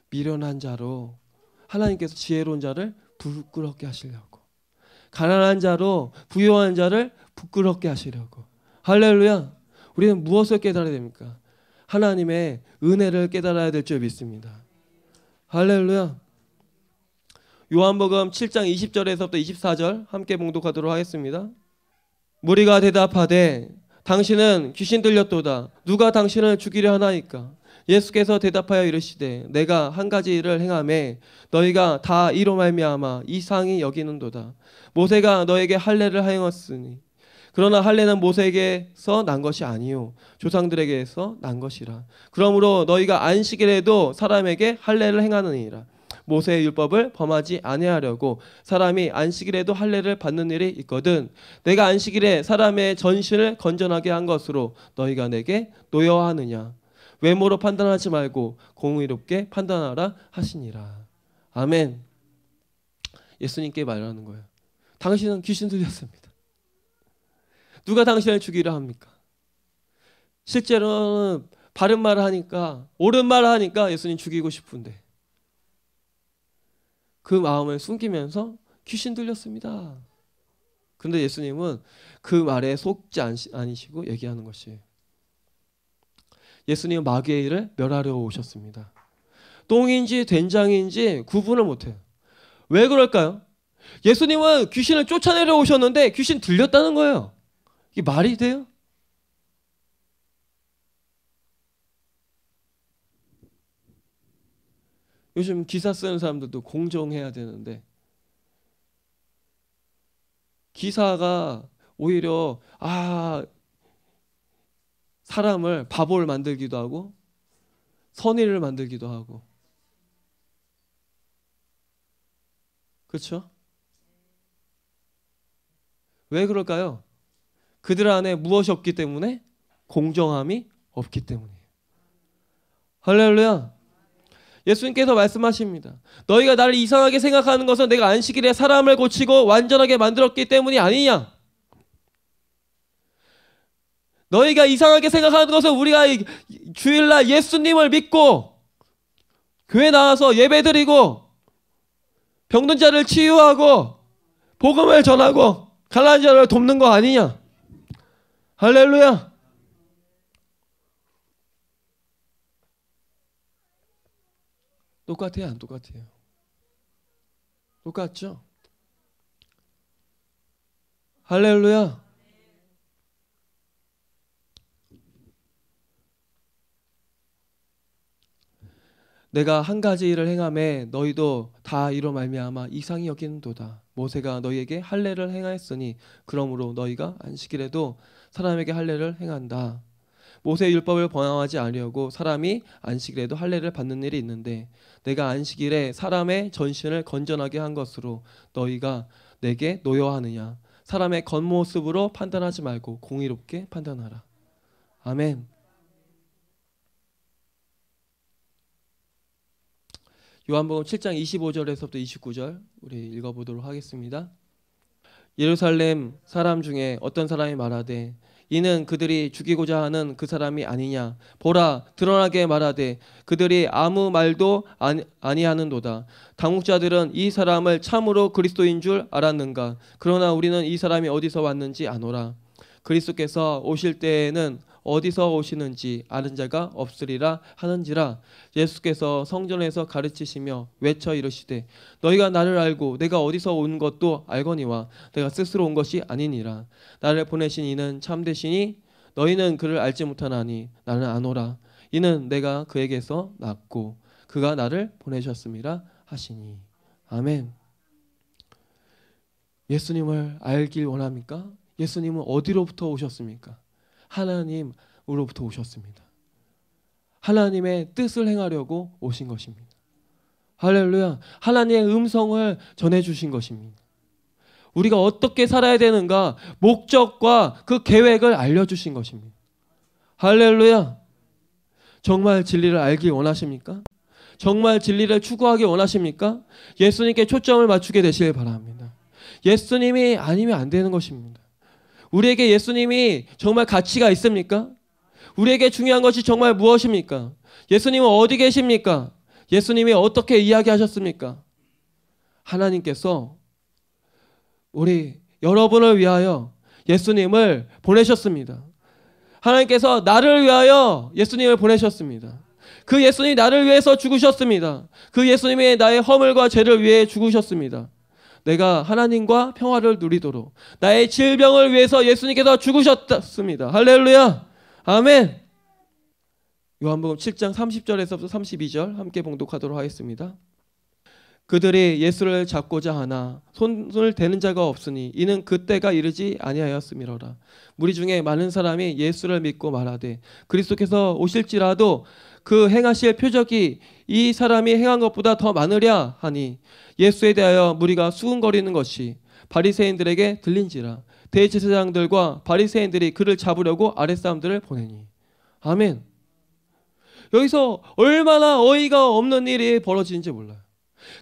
미련한 자로 하나님께서 지혜로운 자를 부끄럽게 하시려고, 가난한 자로 부유한 자를 부끄럽게 하시려고. 할렐루야. 우리는 무엇을 깨달아야 됩니까? 하나님의 은혜를 깨달아야 될 줄 믿습니다. 할렐루야. 요한복음 7장 20절에서부터 24절 함께 봉독하도록 하겠습니다. 무리가 대답하되 당신은 귀신 들렸도다. 누가 당신을 죽이려 하나이까? 예수께서 대답하여 이르시되 내가 한 가지 일을 행하매 너희가 다 이로 말미암아 이상히 여기는도다. 모세가 너에게 할례를 하였으니 그러나 할례는 모세에게서 난 것이 아니요 조상들에게서 난 것이라. 그러므로 너희가 안식일에도 사람에게 할례를 행하느니라. 모세의 율법을 범하지 아니하려고 사람이 안식일에도 할례를 받는 일이 있거든. 내가 안식일에 사람의 전신을 건전하게 한 것으로 너희가 내게 노여워하느냐. 외모로 판단하지 말고 공의롭게 판단하라 하시니라. 아멘. 예수님께 말하는 거예요. 당신은 귀신 들렸습니다. 누가 당신을 죽이려 합니까? 실제로는 바른 말을 하니까, 옳은 말을 하니까 예수님 죽이고 싶은데 그 마음을 숨기면서 귀신 들렸습니다. 근데 예수님은 그 말에 속지 않으시고 얘기하는 것이에요. 예수님은 마귀의 일을 멸하려 오셨습니다. 똥인지 된장인지 구분을 못해요. 왜 그럴까요? 예수님은 귀신을 쫓아내려 오셨는데 귀신 들렸다는 거예요. 이게 말이 돼요? 요즘 기사 쓰는 사람들도 공정해야 되는데 기사가 오히려 사람을 바보를 만들기도 하고 선의를 만들기도 하고, 그렇죠? 왜 그럴까요? 그들 안에 무엇이 없기 때문에? 공정함이 없기 때문이에요. 할렐루야. 예수님께서 말씀하십니다. 너희가 나를 이상하게 생각하는 것은 내가 안식일에 사람을 고치고 완전하게 만들었기 때문이 아니냐. 너희가 이상하게 생각하는 것은 우리가 주일날 예수님을 믿고 교회 나와서 예배드리고 병든 자를 치유하고 복음을 전하고 가난한 자를 돕는 거 아니냐. 할렐루야. 똑같아요, 안 똑같아요? 똑같죠? 할렐루야. 내가 한 가지 일을 행하매 너희도 다 이로 말미암아 이상히 여기는도다. 모세가 너희에게 할례를 행하였으니 그러므로 너희가 안식일에도 사람에게 할례를 행한다. 모세의 율법을 범하지 아니하고 사람이 안식일에도 할례를 받는 일이 있는데 내가 안식일에 사람의 전신을 건전하게 한 것으로 너희가 내게 노여하느냐. 사람의 겉모습으로 판단하지 말고 공의롭게 판단하라. 아멘. 요한복음 7장 25절에서부터 29절 우리 읽어보도록 하겠습니다. 예루살렘 사람 중에 어떤 사람이 말하되 이는 그들이 죽이고자 하는 그 사람이 아니냐. 보라, 드러나게 말하되 그들이 아무 말도 아니하는도다. 당국자들은 이 사람을 참으로 그리스도인 줄 알았는가. 그러나 우리는 이 사람이 어디서 왔는지 아노라. 그리스도께서 오실 때에는 어디서 오시는지 아는 자가 없으리라 하는지라. 예수께서 성전에서 가르치시며 외쳐 이르시되 너희가 나를 알고 내가 어디서 온 것도 알거니와 내가 스스로 온 것이 아니니라. 나를 보내신 이는 참되시니 너희는 그를 알지 못하나니 나는 아노라. 이는 내가 그에게서 났고 그가 나를 보내셨음이라 하시니. 아멘. 예수님을 알길 원합니까? 예수님은 어디로부터 오셨습니까? 하나님으로부터 오셨습니다. 하나님의 뜻을 행하려고 오신 것입니다. 할렐루야. 하나님의 음성을 전해주신 것입니다. 우리가 어떻게 살아야 되는가 목적과 그 계획을 알려주신 것입니다. 할렐루야. 정말 진리를 알길 원하십니까? 정말 진리를 추구하기 원하십니까? 예수님께 초점을 맞추게 되시길 바랍니다. 예수님이 아니면 안 되는 것입니다. 우리에게 예수님이 정말 가치가 있습니까? 우리에게 중요한 것이 정말 무엇입니까? 예수님은 어디 계십니까? 예수님이 어떻게 이야기하셨습니까? 하나님께서 우리 여러분을 위하여 예수님을 보내셨습니다. 하나님께서 나를 위하여 예수님을 보내셨습니다. 그 예수님이 나를 위해서 죽으셨습니다. 그 예수님이 나의 허물과 죄를 위해 죽으셨습니다. 내가 하나님과 평화를 누리도록 나의 질병을 위해서 예수님께서 죽으셨습니다. 할렐루야. 아멘. 요한복음 7장 30절에서부터 32절 함께 봉독하도록 하겠습니다. 그들이 예수를 잡고자 하나 손을 대는 자가 없으니 이는 그때가 이르지 아니하였음이로라. 무리 중에 많은 사람이 예수를 믿고 말하되 그리스도께서 오실지라도 그 행하실 표적이 이 사람이 행한 것보다 더 많으랴 하니 예수에 대하여 무리가 수군거리는 것이 바리새인들에게 들린지라. 대제사장들과 바리새인들이 그를 잡으려고 아랫사람들을 보내니. 아멘. 여기서 얼마나 어이가 없는 일이 벌어지는지 몰라요.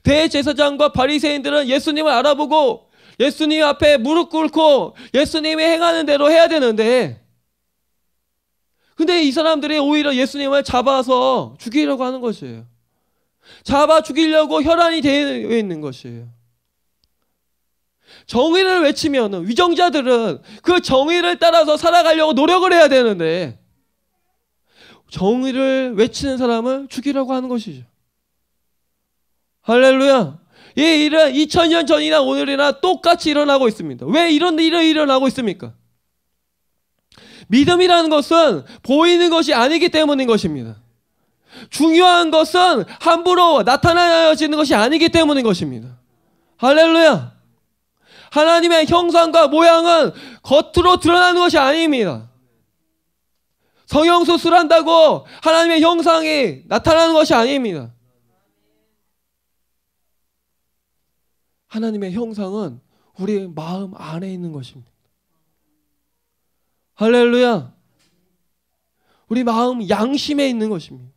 대제사장과 바리새인들은 예수님을 알아보고 예수님 앞에 무릎 꿇고 예수님이 행하는 대로 해야 되는데 근데 이 사람들이 오히려 예수님을 잡아서 죽이려고 하는 것이에요. 잡아 죽이려고 혈안이 되어 있는 것이에요. 정의를 외치면 위정자들은 그 정의를 따라서 살아가려고 노력을 해야 되는데 정의를 외치는 사람을 죽이라고 하는 것이죠. 할렐루야. 이 일은 2000년 전이나 오늘이나 똑같이 일어나고 있습니다. 왜 이런 일이 일어나고 있습니까? 믿음이라는 것은 보이는 것이 아니기 때문인 것입니다. 중요한 것은 함부로 나타나지는 것이 아니기 때문인 것입니다. 할렐루야. 하나님의 형상과 모양은 겉으로 드러나는 것이 아닙니다. 성형수술한다고 하나님의 형상이 나타나는 것이 아닙니다. 하나님의 형상은 우리 마음 안에 있는 것입니다. 할렐루야. 우리 마음 양심에 있는 것입니다.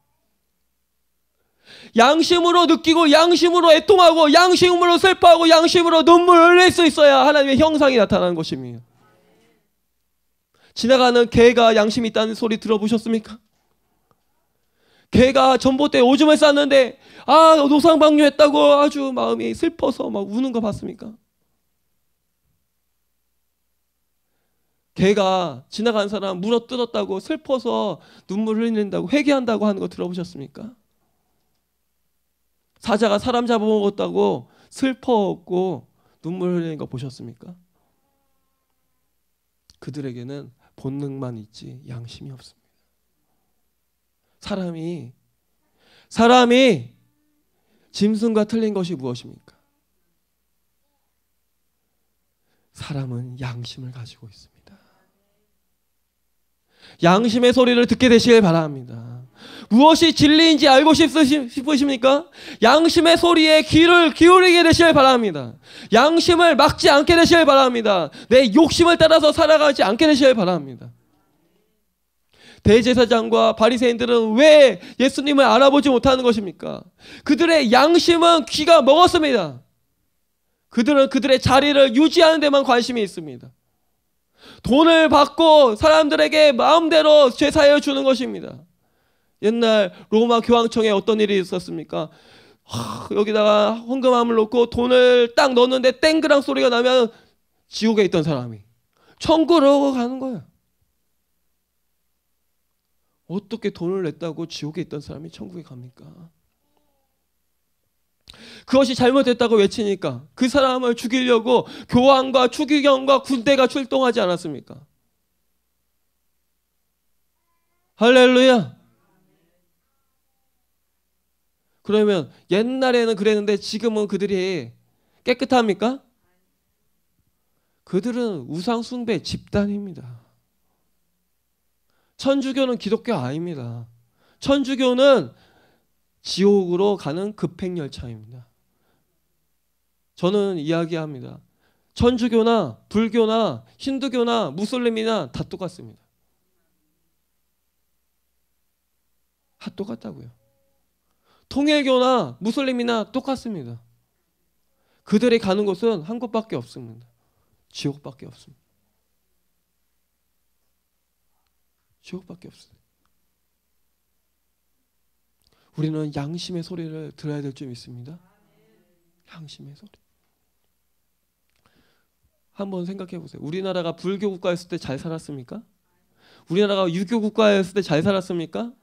양심으로 느끼고 양심으로 애통하고 양심으로 슬퍼하고 양심으로 눈물을 흘릴 수 있어야 하나님의 형상이 나타나는 것입니다. 지나가는 개가 양심이 있다는 소리 들어보셨습니까? 개가 전봇대에 오줌을 쌌는데 노상방뇨했다고 아주 마음이 슬퍼서 막 우는 거 봤습니까? 개가 지나가는 사람 물어뜯었다고 슬퍼서 눈물 흘린다고 회개한다고 하는 거 들어보셨습니까? 사자가 사람 잡아먹었다고 슬퍼하고 눈물 흘리는 거 보셨습니까? 그들에게는 본능만 있지 양심이 없습니다. 사람이 짐승과 틀린 것이 무엇입니까? 사람은 양심을 가지고 있습니다. 양심의 소리를 듣게 되시길 바랍니다. 무엇이 진리인지 알고 싶으십니까? 양심의 소리에 귀를 기울이게 되시길 바랍니다. 양심을 막지 않게 되시길 바랍니다. 내 욕심을 따라서 살아가지 않게 되시길 바랍니다. 대제사장과 바리새인들은 왜 예수님을 알아보지 못하는 것입니까? 그들의 양심은 귀가 먹었습니다. 그들은 그들의 자리를 유지하는 데만 관심이 있습니다. 돈을 받고 사람들에게 마음대로 죄사하여 주는 것입니다. 옛날 로마 교황청에 어떤 일이 있었습니까? 여기다가 헌금함을 놓고 돈을 딱 넣었는데 땡그랑 소리가 나면 지옥에 있던 사람이 천국으로 가는 거예요. 어떻게 돈을 냈다고 지옥에 있던 사람이 천국에 갑니까? 그것이 잘못됐다고 외치니까 그 사람을 죽이려고 교황과 추기경과 군대가 출동하지 않았습니까? 할렐루야. 그러면 옛날에는 그랬는데 지금은 그들이 깨끗합니까? 그들은 우상 숭배 집단입니다. 천주교는 기독교 아닙니다. 천주교는 지옥으로 가는 급행열차입니다. 저는 이야기합니다. 천주교나 불교나 힌두교나 무슬림이나 다 똑같습니다. 다 똑같다고요. 통일교나 무슬림이나 똑같습니다. 그들이 가는 곳은 한 곳밖에 없습니다. 지옥밖에 없습니다. 지옥밖에 없습니다. 우리는 양심의 소리를 들어야 될 줄 믿습니다. 양심의 소리. 한번 생각해 보세요. 우리나라가 불교 국가였을 때 잘 살았습니까? 우리나라가 유교 국가였을 때 잘 살았습니까?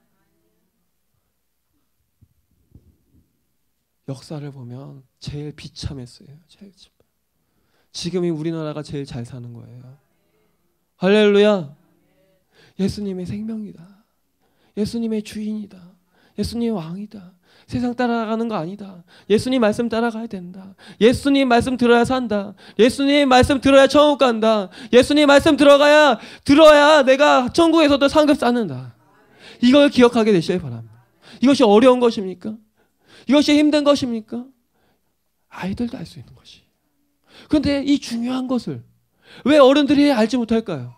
역사를 보면 제일 비참했어요. 지금이 우리나라가 제일 잘 사는 거예요. 할렐루야. 예수님의 생명이다. 예수님의 주인이다. 예수님의 왕이다. 세상 따라가는 거 아니다. 예수님 말씀 따라가야 된다. 예수님 말씀 들어야 산다. 예수님 말씀 들어야 천국 간다. 예수님 말씀 들어야 내가 천국에서도 상급 쌓는다. 이걸 기억하게 되시길 바랍니다. 이것이 어려운 것입니까? 이것이 힘든 것입니까? 아이들도 알 수 있는 것이. 그런데 이 중요한 것을 왜 어른들이 알지 못할까요?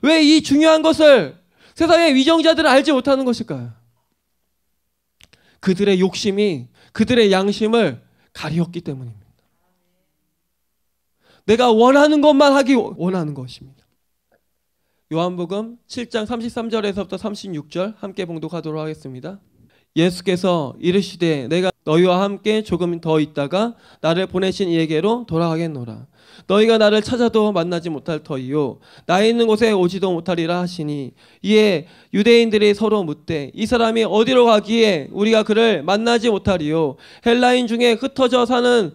왜 이 중요한 것을 세상의 위정자들은 알지 못하는 것일까요? 그들의 욕심이 그들의 양심을 가리었기 때문입니다. 내가 원하는 것만 하기 원하는 것입니다. 요한복음 7장 33절에서부터 36절 함께 봉독하도록 하겠습니다. 예수께서 이르시되 내가 너희와 함께 조금 더 있다가 나를 보내신 이에게로 돌아가겠노라. 너희가 나를 찾아도 만나지 못할 터이요 나 있는 곳에 오지도 못하리라 하시니 이에 유대인들이 서로 묻되 이 사람이 어디로 가기에 우리가 그를 만나지 못하리요 헬라인 중에 흩어져 사는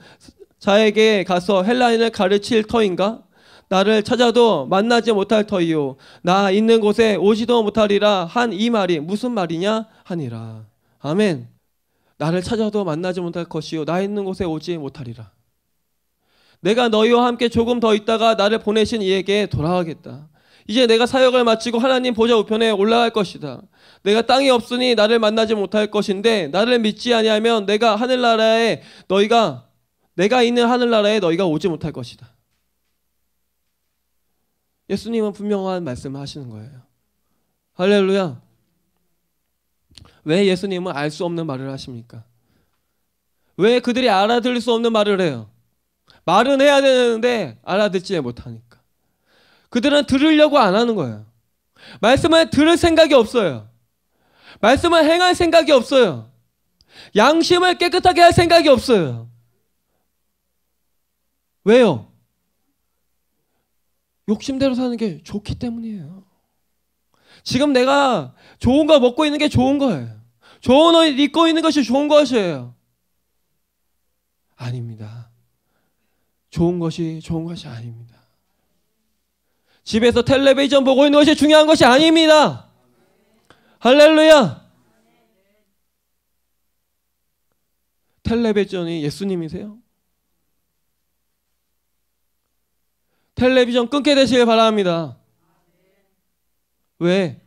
자에게 가서 헬라인을 가르칠 터인가? 나를 찾아도 만나지 못할 터이요 나 있는 곳에 오지도 못하리라 한 이 말이 무슨 말이냐 하니라. 아멘. 나를 찾아도 만나지 못할 것이요 나 있는 곳에 오지 못하리라. 내가 너희와 함께 조금 더 있다가 나를 보내신 이에게 돌아가겠다. 이제 내가 사역을 마치고 하나님 보좌 우편에 올라갈 것이다. 내가 땅이 없으니 나를 만나지 못할 것인데 나를 믿지 아니하면 내가 있는 하늘나라에 너희가 오지 못할 것이다. 예수님은 분명한 말씀을 하시는 거예요. 할렐루야. 왜 예수님은 알 수 없는 말을 하십니까? 왜 그들이 알아들을 수 없는 말을 해요? 말은 해야 되는데 알아듣지 못하니까. 그들은 들으려고 안 하는 거예요. 말씀을 들을 생각이 없어요. 말씀을 행할 생각이 없어요. 양심을 깨끗하게 할 생각이 없어요. 왜요? 욕심대로 사는 게 좋기 때문이에요. 지금 내가 좋은 거 먹고 있는 게 좋은 거예요. 좋은 옷 입고 있는 것이 좋은 것이에요. 아닙니다. 좋은 것이 아닙니다. 집에서 텔레비전 보고 있는 것이 중요한 것이 아닙니다. 할렐루야. 텔레비전이 예수님이세요? 텔레비전 끊게 되시길 바랍니다. 왜?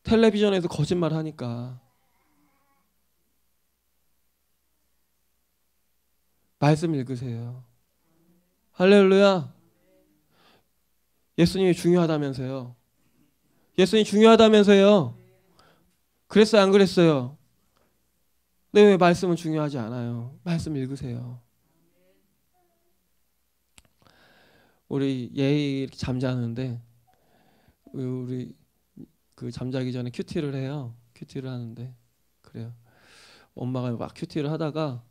텔레비전에서 거짓말 하니까. 말씀 읽으세요. 할렐루야. 예수님이 중요하다면서요. 예수님이 중요하다면서요. 그랬어요, 안 그랬어요? 네, 왜 말씀은 중요하지 않아요? 말씀 읽으세요. 우리 예의 잠자는데 우리 그 잠자기 전에 큐티를 해요. 큐티를 하는데 그래요. 엄마가 막 큐티를 하다가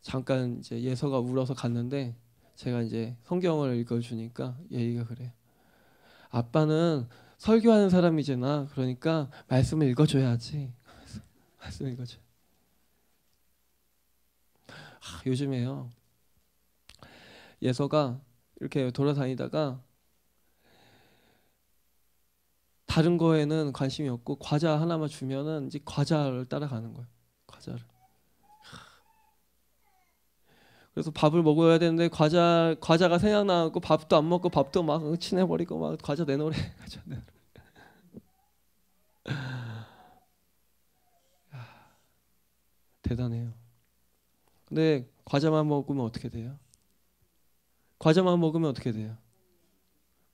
잠깐 이제 예서가 울어서 갔는데 제가 이제 성경을 읽어주니까 예의가 그래요. 아빠는 설교하는 사람이잖아. 그러니까 말씀을 읽어줘야지. 말씀을 읽어줘. 요즘에요. 예서가 이렇게 돌아다니다가 다른 거에는 관심이 없고 과자 하나만 주면은 이제 과자를 따라가는 거예요. 과자를. 그래서 밥을 먹어야 되는데 과자가 생각나고 밥도 안 먹고 밥도 막 친해버리고 막 과자 내놓으래. 과자 내놓으래. 대단해요. 근데 과자만 먹으면 어떻게 돼요? 과자만 먹으면 어떻게 돼요?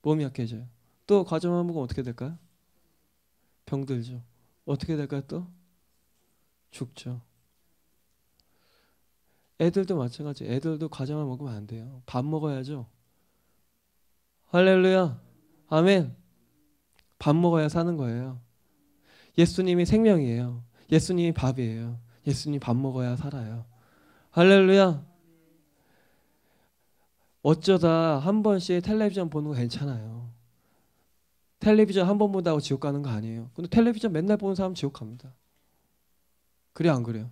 몸이 약해져요. 또 과자만 먹으면 어떻게 될까요? 병들죠. 어떻게 될까요 또? 죽죠. 애들도 마찬가지. 애들도 과자만 먹으면 안 돼요. 밥 먹어야죠. 할렐루야. 아멘. 밥 먹어야 사는 거예요. 예수님이 생명이에요. 예수님이 밥이에요. 예수님이 밥 먹어야 살아요. 할렐루야. 어쩌다 한 번씩 텔레비전 보는 거 괜찮아요. 텔레비전 한 번 본다고 지옥 가는 거 아니에요. 근데 텔레비전 맨날 보는 사람 지옥 갑니다. 그래 안 그래요?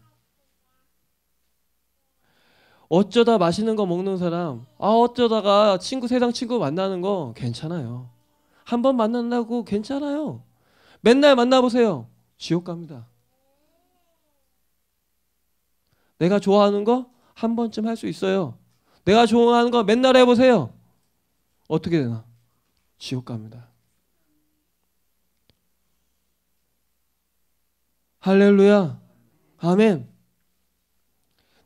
어쩌다 맛있는 거 먹는 사람, 어쩌다가 세상 친구 만나는 거 괜찮아요. 한 번 만난다고 괜찮아요. 맨날 만나보세요. 지옥 갑니다. 내가 좋아하는 거 한 번쯤 할 수 있어요. 내가 좋아하는 거 맨날 해보세요. 어떻게 되나? 지옥 갑니다. 할렐루야. 아멘.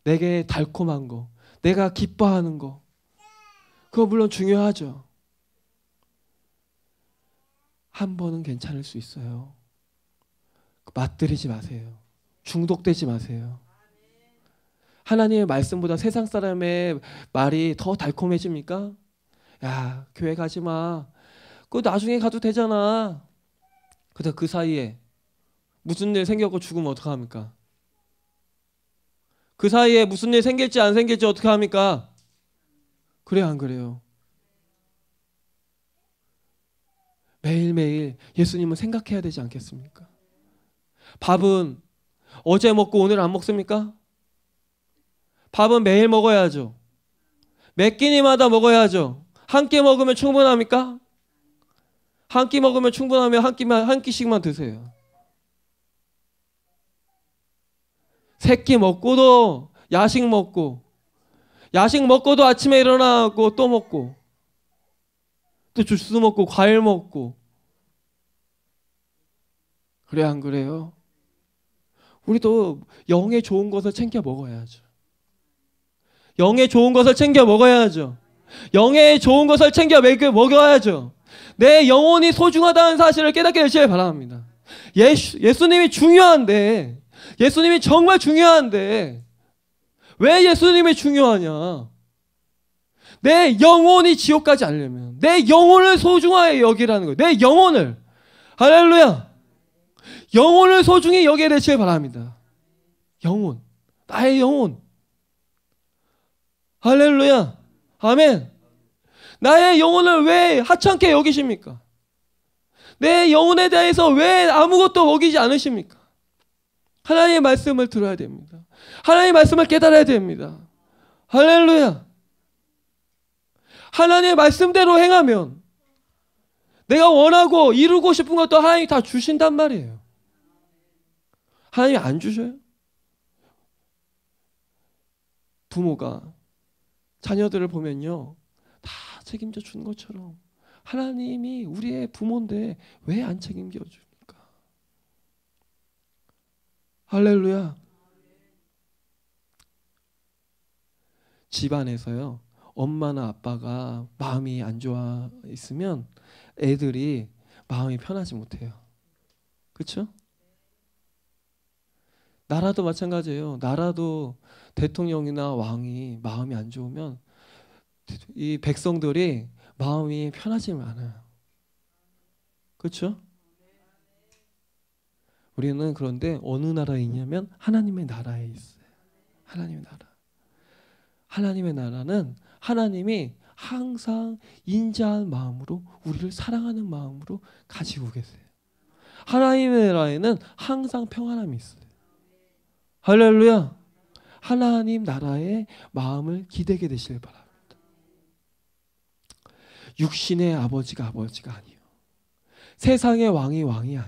내게 달콤한 거, 내가 기뻐하는 거, 그거 물론 중요하죠. 한 번은 괜찮을 수 있어요. 맛들이지 마세요. 중독되지 마세요. 하나님의 말씀보다 세상 사람의 말이 더 달콤해집니까? 야, 교회 가지 마. 그거 나중에 가도 되잖아. 근데 그 사이에 무슨 일 생겼고 죽으면 어떡합니까? 그 사이에 무슨 일 생길지 안 생길지 어떻게 합니까? 그래요, 안 그래요? 매일매일 예수님은 생각해야 되지 않겠습니까? 밥은 어제 먹고 오늘 안 먹습니까? 밥은 매일 먹어야죠. 몇 끼니마다 먹어야죠. 한 끼 먹으면 충분합니까? 한 끼 먹으면 충분하면 한 끼씩만 드세요. 세 끼 먹고도 야식 먹고도 아침에 일어나고 또 먹고 또 주스 먹고 과일 먹고. 그래 안 그래요? 우리도 영의 좋은 것을 챙겨 먹어야죠. 영의 좋은 것을 챙겨 먹어야죠. 영의 좋은 것을 챙겨 먹어야죠. 내 영혼이 소중하다는 사실을 깨닫게 되시길 바랍니다. 예수님이 중요한데, 예수님이 정말 중요한데 왜 예수님이 중요하냐? 내 영혼이 지옥 가지 않으려면 내 영혼을 소중하게 여기라는 거예요. 내 영혼을. 할렐루야. 영혼을 소중히 여기게 되시길 바랍니다. 영혼. 나의 영혼. 할렐루야. 아멘. 나의 영혼을 왜 하찮게 여기십니까? 내 영혼에 대해서 왜 아무것도 먹이지 않으십니까? 하나님의 말씀을 들어야 됩니다. 하나님의 말씀을 깨달아야 됩니다. 할렐루야. 하나님의 말씀대로 행하면 내가 원하고 이루고 싶은 것도 하나님이 다 주신단 말이에요. 하나님이 안 주셔요? 부모가 자녀들을 보면요, 다 책임져 주는 것처럼 하나님이 우리의 부모인데 왜 안 책임져 줍니까? 할렐루야. 집안에서요, 엄마나 아빠가 마음이 안 좋아 있으면 애들이 마음이 편하지 못해요. 그렇죠? 나라도 마찬가지예요. 나라도 대통령이나 왕이 마음이 안 좋으면 이 백성들이 마음이 편하지 않아요. 그렇죠? 우리는 그런데 어느 나라에 있냐면 하나님의 나라에 있어요. 하나님의 나라. 하나님의 나라는 하나님이 항상 인자한 마음으로 우리를 사랑하는 마음으로 가지고 계세요. 하나님의 나라에는 항상 평안함이 있어요. 할렐루야. 하나님 나라의 마음을 기대게 되시길 바랍니다. 육신의 아버지가 아니에요. 세상의 왕이 아니에요.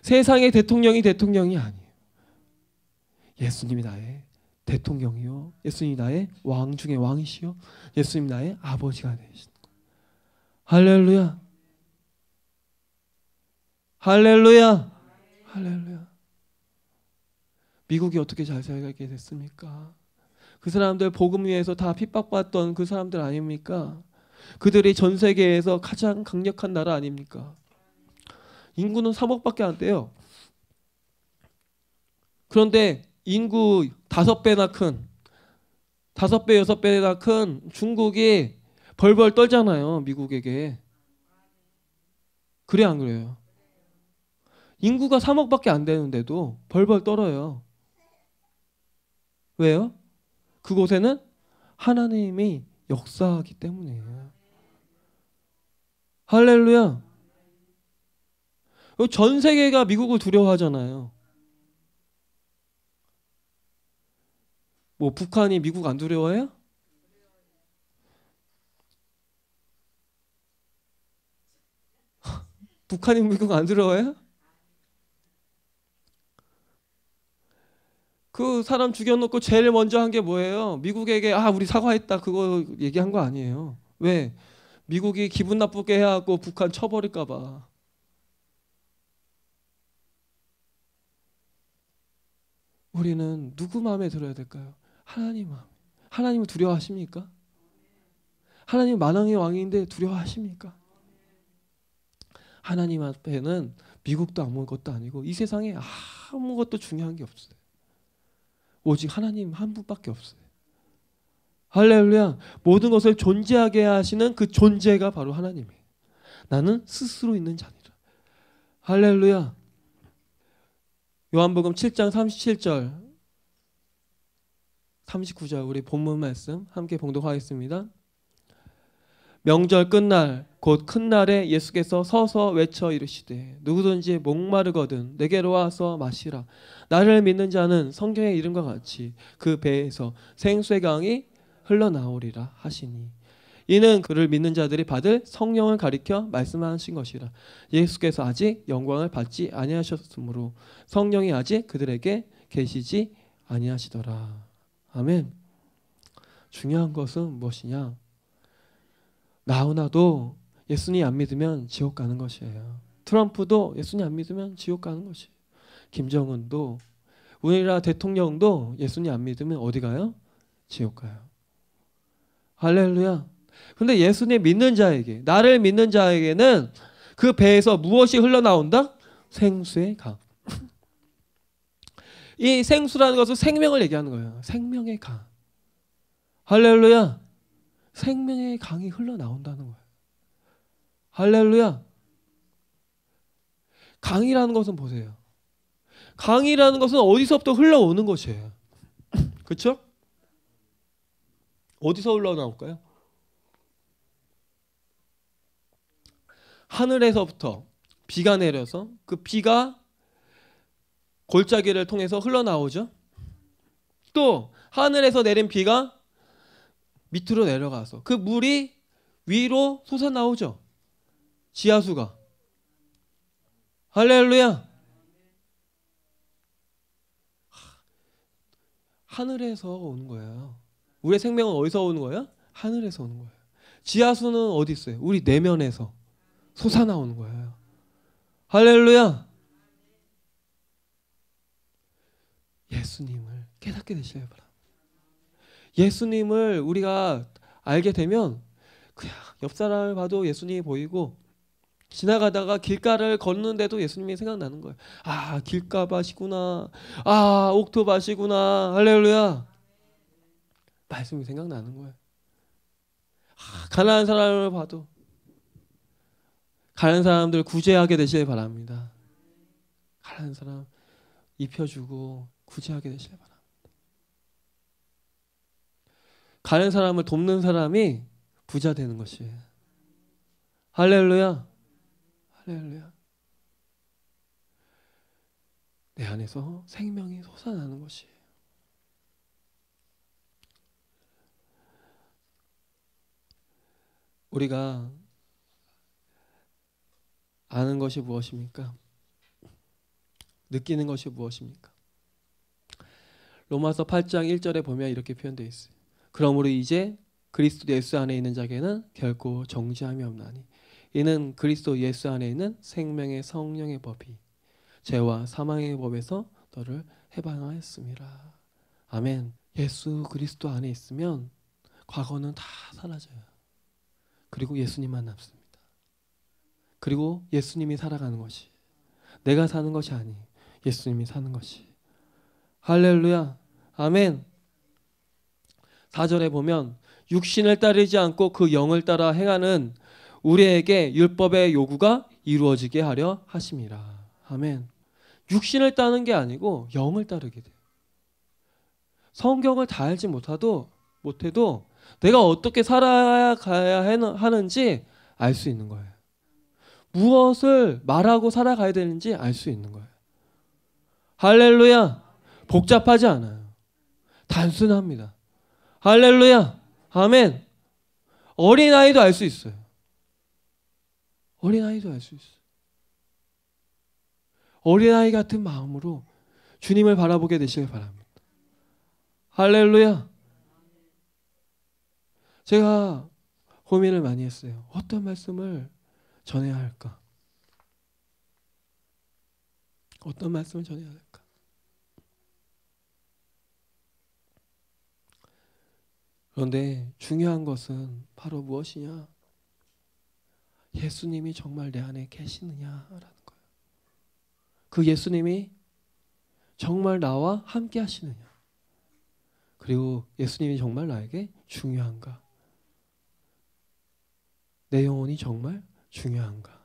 세상의 대통령이 아니에요. 예수님이 나의 대통령이요, 예수님이 나의 왕 중의 왕이시요, 예수님이 나의 아버지가 되시는 거예요. 할렐루야. 할렐루야. 할렐루야. 미국이 어떻게 잘 살게 됐습니까? 그 사람들 복음 위에서 다 핍박받던 그 사람들 아닙니까? 그들이 전 세계에서 가장 강력한 나라 아닙니까? 인구는 3억밖에 안 돼요. 그런데 인구 5배나 큰, 5배, 6배나 큰 중국이 벌벌 떨잖아요, 미국에게. 그래 안 그래요? 인구가 3억밖에 안 되는데도 벌벌 떨어요. 왜요? 그곳에는 하나님이 역사하기 때문이에요. 할렐루야. 전 세계가 미국을 두려워하잖아요. 뭐 북한이 미국 안 두려워해요? 북한이 미국 안 두려워해요? 그 사람 죽여놓고 제일 먼저 한 게 뭐예요? 미국에게 우리 사과했다 그거 얘기한 거 아니에요. 왜? 미국이 기분 나쁘게 해갖고 북한 쳐버릴까 봐. 우리는 누구 마음에 들어야 될까요? 하나님 마음. 하나님을 두려워하십니까? 하나님 만왕의 왕인데 두려워하십니까? 하나님 앞에는 미국도 아무것도 아니고 이 세상에 아무것도 중요한 게 없어요. 오직 하나님 한 분밖에 없어요. 할렐루야. 모든 것을 존재하게 하시는 그 존재가 바로 하나님이에요. 나는 스스로 있는 자니라. 할렐루야. 요한복음 7장 37절 39절 우리 본문 말씀 함께 봉독하겠습니다. 명절 끝날 곧 큰 날에 예수께서 서서 외쳐 이르시되 누구든지 목마르거든 내게로 와서 마시라. 나를 믿는 자는 성경의 이름과 같이 그 배에서 생수의 강이 흘러나오리라 하시니 이는 그를 믿는 자들이 받을 성령을 가리켜 말씀하신 것이라. 예수께서 아직 영광을 받지 아니하셨으므로 성령이 아직 그들에게 계시지 아니하시더라. 아멘. 중요한 것은 무엇이냐? 나훈아도 예수님 안 믿으면 지옥 가는 것이에요. 트럼프도 예수님 안 믿으면 지옥 가는 것이에요. 김정은도, 우리나라 대통령도 예수님 안 믿으면 어디 가요? 지옥 가요. 할렐루야. 근데 예수님 믿는 자에게, 나를 믿는 자에게는 그 배에서 무엇이 흘러나온다? 생수의 강. 이 생수라는 것은 생명을 얘기하는 거예요. 생명의 강. 할렐루야. 생명의 강이 흘러나온다는 거예요. 할렐루야. 강이라는 것은 보세요. 강이라는 것은 어디서부터 흘러오는 것이에요. 그렇죠? 어디서 흘러나올까요? 하늘에서부터 비가 내려서 그 비가 골짜기를 통해서 흘러나오죠. 또 하늘에서 내린 비가 밑으로 내려가서 그 물이 위로 솟아나오죠. 지하수가. 할렐루야. 하늘에서 오는 거예요. 우리의 생명은 어디서 오는 거예요? 하늘에서 오는 거예요. 지하수는 어디 있어요? 우리 내면에서 솟아나오는 거예요. 할렐루야. 예수님을 깨닫게 되시길 바랍니다. 예수님을 우리가 알게 되면 그냥 옆 사람을 봐도 예수님이 보이고 지나가다가 길가를 걷는데도 예수님이 생각나는 거예요. 아, 길가밭이구나. 아, 옥토밭이구나. 할렐루야. 말씀이 생각나는 거예요. 아, 가난한 사람을 봐도 가난한 사람들 구제하게 되시길 바랍니다. 가난한 사람 입혀주고 구제하게 되시길 바랍니다. 가난한 사람을 돕는 사람이 부자 되는 것이에요. 할렐루야. 할렐루야. 내 안에서 생명이 솟아나는 것이에요. 우리가 아는 것이 무엇입니까? 느끼는 것이 무엇입니까? 로마서 8장 1절에 보면 이렇게 표현되어 있어요. 그러므로 이제 그리스도 예수 안에 있는 자에게는 결코 정죄함이 없나니 이는 그리스도 예수 안에 있는 생명의 성령의 법이 죄와 사망의 법에서 너를 해방하였습니다. 아멘. 예수 그리스도 안에 있으면 과거는 다 사라져요. 그리고 예수님만 남습니다. 그리고 예수님이 살아가는 것이 내가 사는 것이 아니 예수님이 사는 것이. 할렐루야. 아멘. 4절에 보면 육신을 따르지 않고 그 영을 따라 행하는 우리에게 율법의 요구가 이루어지게 하려 하심이라. 아멘. 육신을 따르는 게 아니고 영을 따르게 돼요. 성경을 다 알지 못해도 내가 어떻게 살아가야 하는지 알 수 있는 거예요. 무엇을 말하고 살아가야 되는지 알 수 있는 거예요. 할렐루야. 복잡하지 않아요. 단순합니다. 할렐루야. 아멘. 어린아이도 알 수 있어요. 어린아이도 알 수 있어요. 어린아이 같은 마음으로 주님을 바라보게 되시길 바랍니다. 할렐루야. 제가 고민을 많이 했어요. 어떤 말씀을 전해야 할까? 어떤 말씀을 전해야 할까? 그런데 중요한 것은 바로 무엇이냐? 예수님이 정말 내 안에 계시느냐라는 거예요. 그 예수님이 정말 나와 함께 하시느냐? 그리고 예수님이 정말 나에게 중요한가? 내 영혼이 정말 중요한가?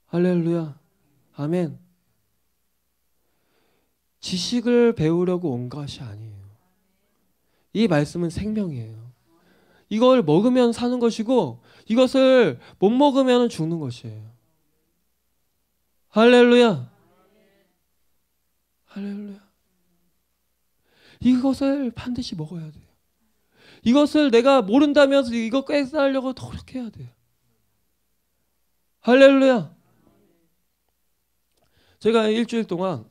할렐루야. 아멘. 지식을 배우려고 온 것이 아니에요. 이 말씀은 생명이에요. 이걸 먹으면 사는 것이고 이것을 못 먹으면 죽는 것이에요. 할렐루야. 할렐루야. 이것을 반드시 먹어야 돼요. 이것을 내가 모른다면서 이거 꿰싸려고 노력해야 돼요. 할렐루야. 제가 일주일 동안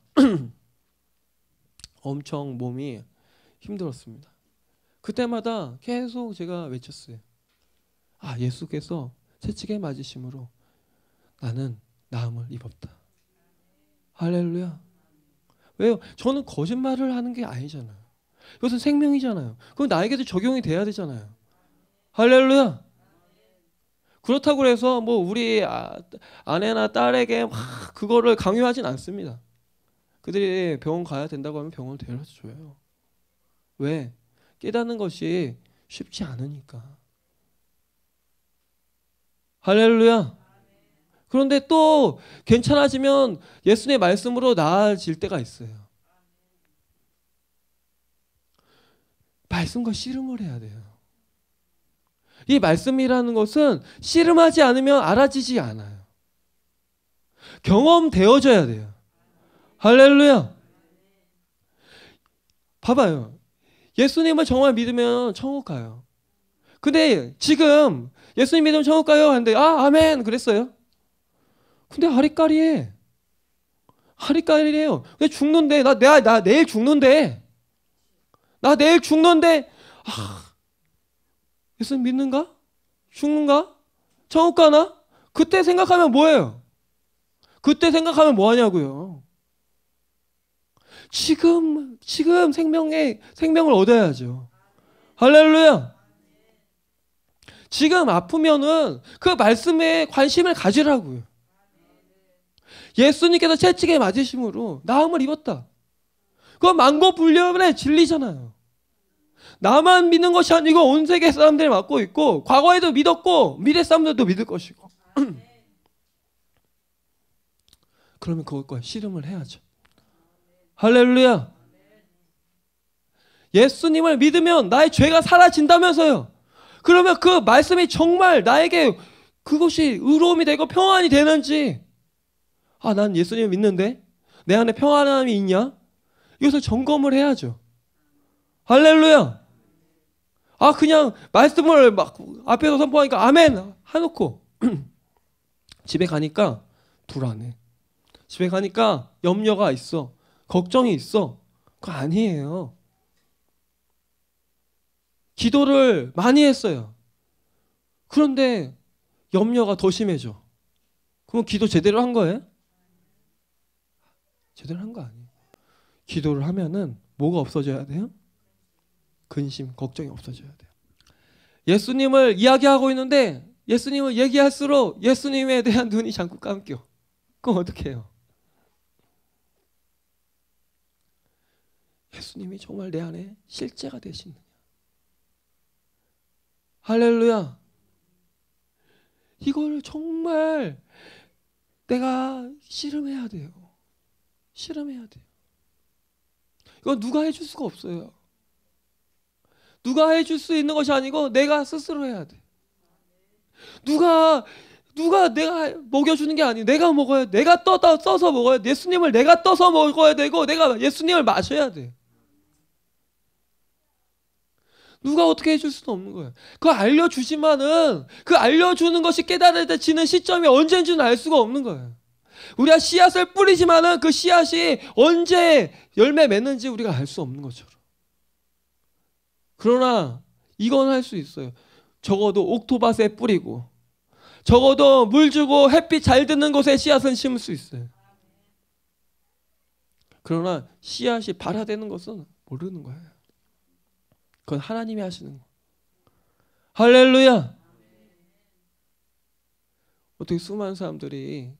엄청 몸이 힘들었습니다. 그때마다 계속 제가 외쳤어요. 아, 예수께서 채찍에 맞으심으로 나는 나음을 입었다. 할렐루야. 왜요? 저는 거짓말을 하는 게 아니잖아요. 이것은 생명이잖아요. 그럼 나에게도 적용이 돼야 되잖아요. 할렐루야. 그렇다고 해서 뭐 우리 아내나 딸에게 막 그거를 강요하진 않습니다. 그들이 병원 가야 된다고 하면 병원을 데려다 줘요. 왜? 깨닫는 것이 쉽지 않으니까. 할렐루야. 그런데 또 괜찮아지면 예수님의 말씀으로 나아질 때가 있어요. 말씀과 씨름을 해야 돼요. 이 말씀이라는 것은 씨름하지 않으면 알아지지 않아요. 경험되어져야 돼요. 할렐루야. 봐봐요. 예수님을 정말 믿으면 천국 가요. 근데 지금 예수님 믿으면 천국 가요 하는데 아멘 그랬어요. 근데 아리까리해. 아리까리해요. 죽는데 나 내일 죽는데 나 내일 죽는데 예수님 믿는가? 죽는가? 천국 가나? 그때 생각하면 뭐예요? 그때 생각하면 뭐하냐고요. 지금 생명을 얻어야죠. 할렐루야. 지금 아프면은 그 말씀에 관심을 가지라고요. 예수님께서 채찍에 맞으심으로 나음을 입었다. 그건 만고불변의 진리잖아요. 나만 믿는 것이 아니고 온 세계 사람들이 믿고 있고 과거에도 믿었고 미래 사람들도 믿을 것이고 그러면 그것과 씨름을 해야죠. 할렐루야. 예수님을 믿으면 나의 죄가 사라진다면서요. 그러면 그 말씀이 정말 나에게 그것이 의로움이 되고 평안이 되는지 난 예수님을 믿는데 내 안에 평안함이 있냐? 이것을 점검을 해야죠. 할렐루야. 그냥 말씀을 막 앞에서 선포하니까 아멘 해놓고 집에 가니까 불안해. 집에 가니까 염려가 있어. 걱정이 있어. 그거 아니에요. 기도를 많이 했어요. 그런데 염려가 더 심해져. 그럼 기도 제대로 한 거예요? 제대로 한 거 아니에요. 기도를 하면은 뭐가 없어져야 돼요? 근심, 걱정이 없어져야 돼요. 예수님을 이야기하고 있는데 예수님을 얘기할수록 예수님에 대한 눈이 자꾸 감겨. 그럼 어떻게 해요? 예수님이 정말 내 안에 실제가 되시느냐. 할렐루야. 이걸 정말 내가 씨름해야 돼요. 씨름해야 돼요. 이건 누가 해줄 수가 없어요. 누가 해줄 수 있는 것이 아니고 내가 스스로 해야 돼. 누가 내가 먹여주는 게 아니에요. 내가 먹어야 돼. 내가 떠서 먹어야 돼. 예수님을 내가 떠서 먹어야 되고 내가 예수님을 마셔야 돼. 누가 어떻게 해줄 수는 없는 거예요. 그거 알려주지만은 그 알려주는 것이 깨달아지는 시점이 언제인지는 알 수가 없는 거예요. 우리가 씨앗을 뿌리지만은 그 씨앗이 언제 열매 맺는지 우리가 알 수 없는 것처럼. 그러나 이건 할 수 있어요. 적어도 옥토밭에 뿌리고 적어도 물 주고 햇빛 잘 드는 곳에 씨앗은 심을 수 있어요. 그러나 씨앗이 발화되는 것은 모르는 거예요. 그건 하나님이 하시는 거. 할렐루야. 어떻게 수많은 사람들이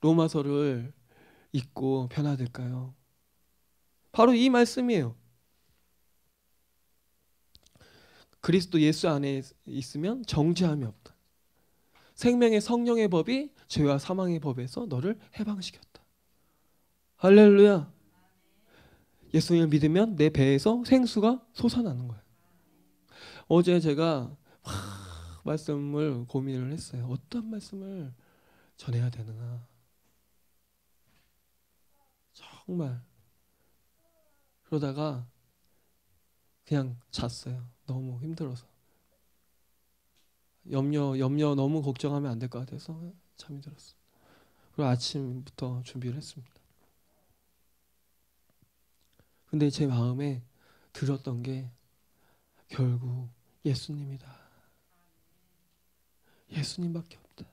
로마서를 읽고 변화될까요? 바로 이 말씀이에요. 그리스도 예수 안에 있으면 정죄함이 없다. 생명의 성령의 법이 죄와 사망의 법에서 너를 해방시켰다. 할렐루야. 예수님을 믿으면 내 배에서 생수가 솟아나는 거예요. 어제 제가 말씀을 고민을 했어요. 어떤 말씀을 전해야 되나. 정말 그러다가 그냥 잤어요. 너무 힘들어서. 염려 너무 걱정하면 안 될 것 같아서 잠이 들었어요. 그리고 아침부터 준비를 했습니다. 근데 제 마음에 들었던 게 결국 예수님이다. 예수님밖에 없다.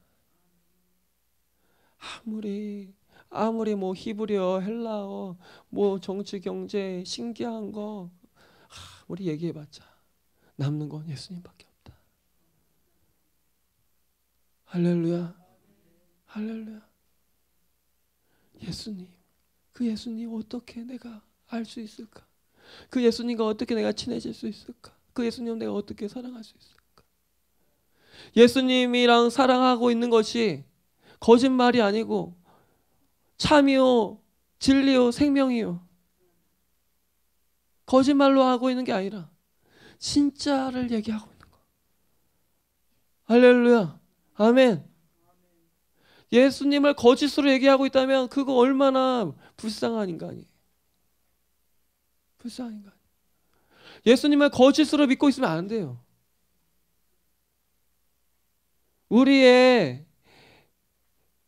아무리 뭐 히브리어, 헬라어, 뭐 정치, 경제, 신기한 거 아무리 얘기해봤자 남는 건 예수님밖에 없다. 할렐루야, 할렐루야. 예수님, 그 예수님 어떻게 내가 알 수 있을까? 그 예수님과 어떻게 내가 친해질 수 있을까? 그 예수님 내가 어떻게 사랑할 수 있을까? 예수님이랑 사랑하고 있는 것이 거짓말이 아니고 참이요, 진리요, 생명이요. 거짓말로 하고 있는 게 아니라 진짜를 얘기하고 있는 거. 할렐루야, 아멘. 예수님을 거짓으로 얘기하고 있다면 그거 얼마나 불쌍한 인간이에요. 불쌍한 인간. 예수님을 거짓으로 믿고 있으면 안 돼요.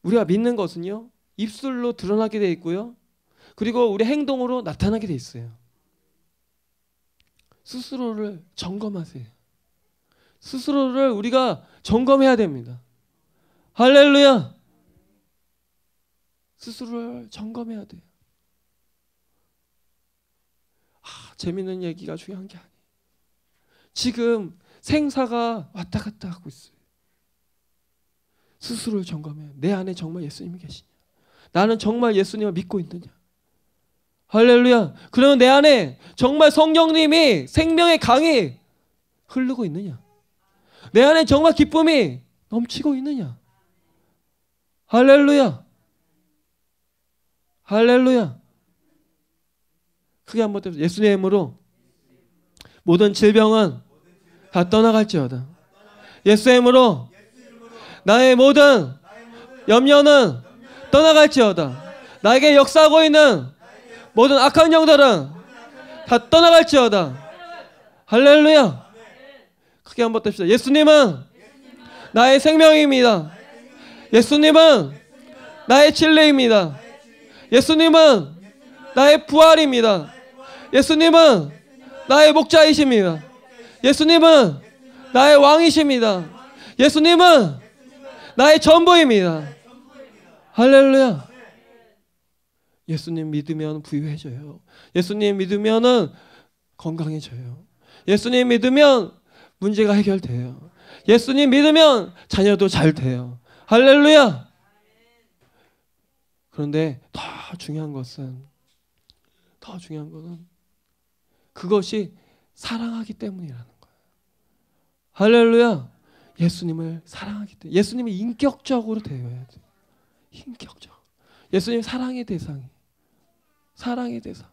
우리가 믿는 것은요, 입술로 드러나게 돼 있고요, 그리고 우리 행동으로 나타나게 돼 있어요. 스스로를 점검하세요. 스스로를 우리가 점검해야 됩니다. 할렐루야. 스스로를 점검해야 돼요. 재밌는 얘기가 중요한 게 아니에요. 지금 생사가 왔다 갔다 하고 있어요. 스스로를 점검해요. 내 안에 정말 예수님이 계시냐? 나는 정말 예수님을 믿고 있느냐? 할렐루야. 그러면 내 안에 정말 성령님이 생명의 강이 흐르고 있느냐? 내 안에 정말 기쁨이 넘치고 있느냐? 할렐루야. 할렐루야. 크게 한번 더 예수님의 이름으로 모든 질병은 다 떠나갈지어다. 예수의 이름으로 나의 모든 염려는 떠나갈지어다. 나에게 역사하고 있는 모든 악한 영들은 다 떠나갈지어다. 할렐루야. 크게 한번 봅시다. 예수님은 나의 생명입니다. 예수님은 나의 진리입니다. 예수님은 나의 부활입니다. 예수님은 나의 목자이십니다. 예수님은 나의 왕이십니다. 예수님은 나의 전부입니다. 할렐루야. 예수님 믿으면 부유해져요. 예수님 믿으면 건강해져요. 예수님 믿으면 문제가 해결돼요. 예수님 믿으면 자녀도 잘 돼요. 할렐루야. 그런데 더 중요한 것은 그것이 사랑하기 때문이라는 거예요. 할렐루야. 예수님을 사랑하기 때문에. 예수님이 인격적으로 대해야 돼요. 인격적으로. 예수님 사랑의 대상이. 사랑의 대상.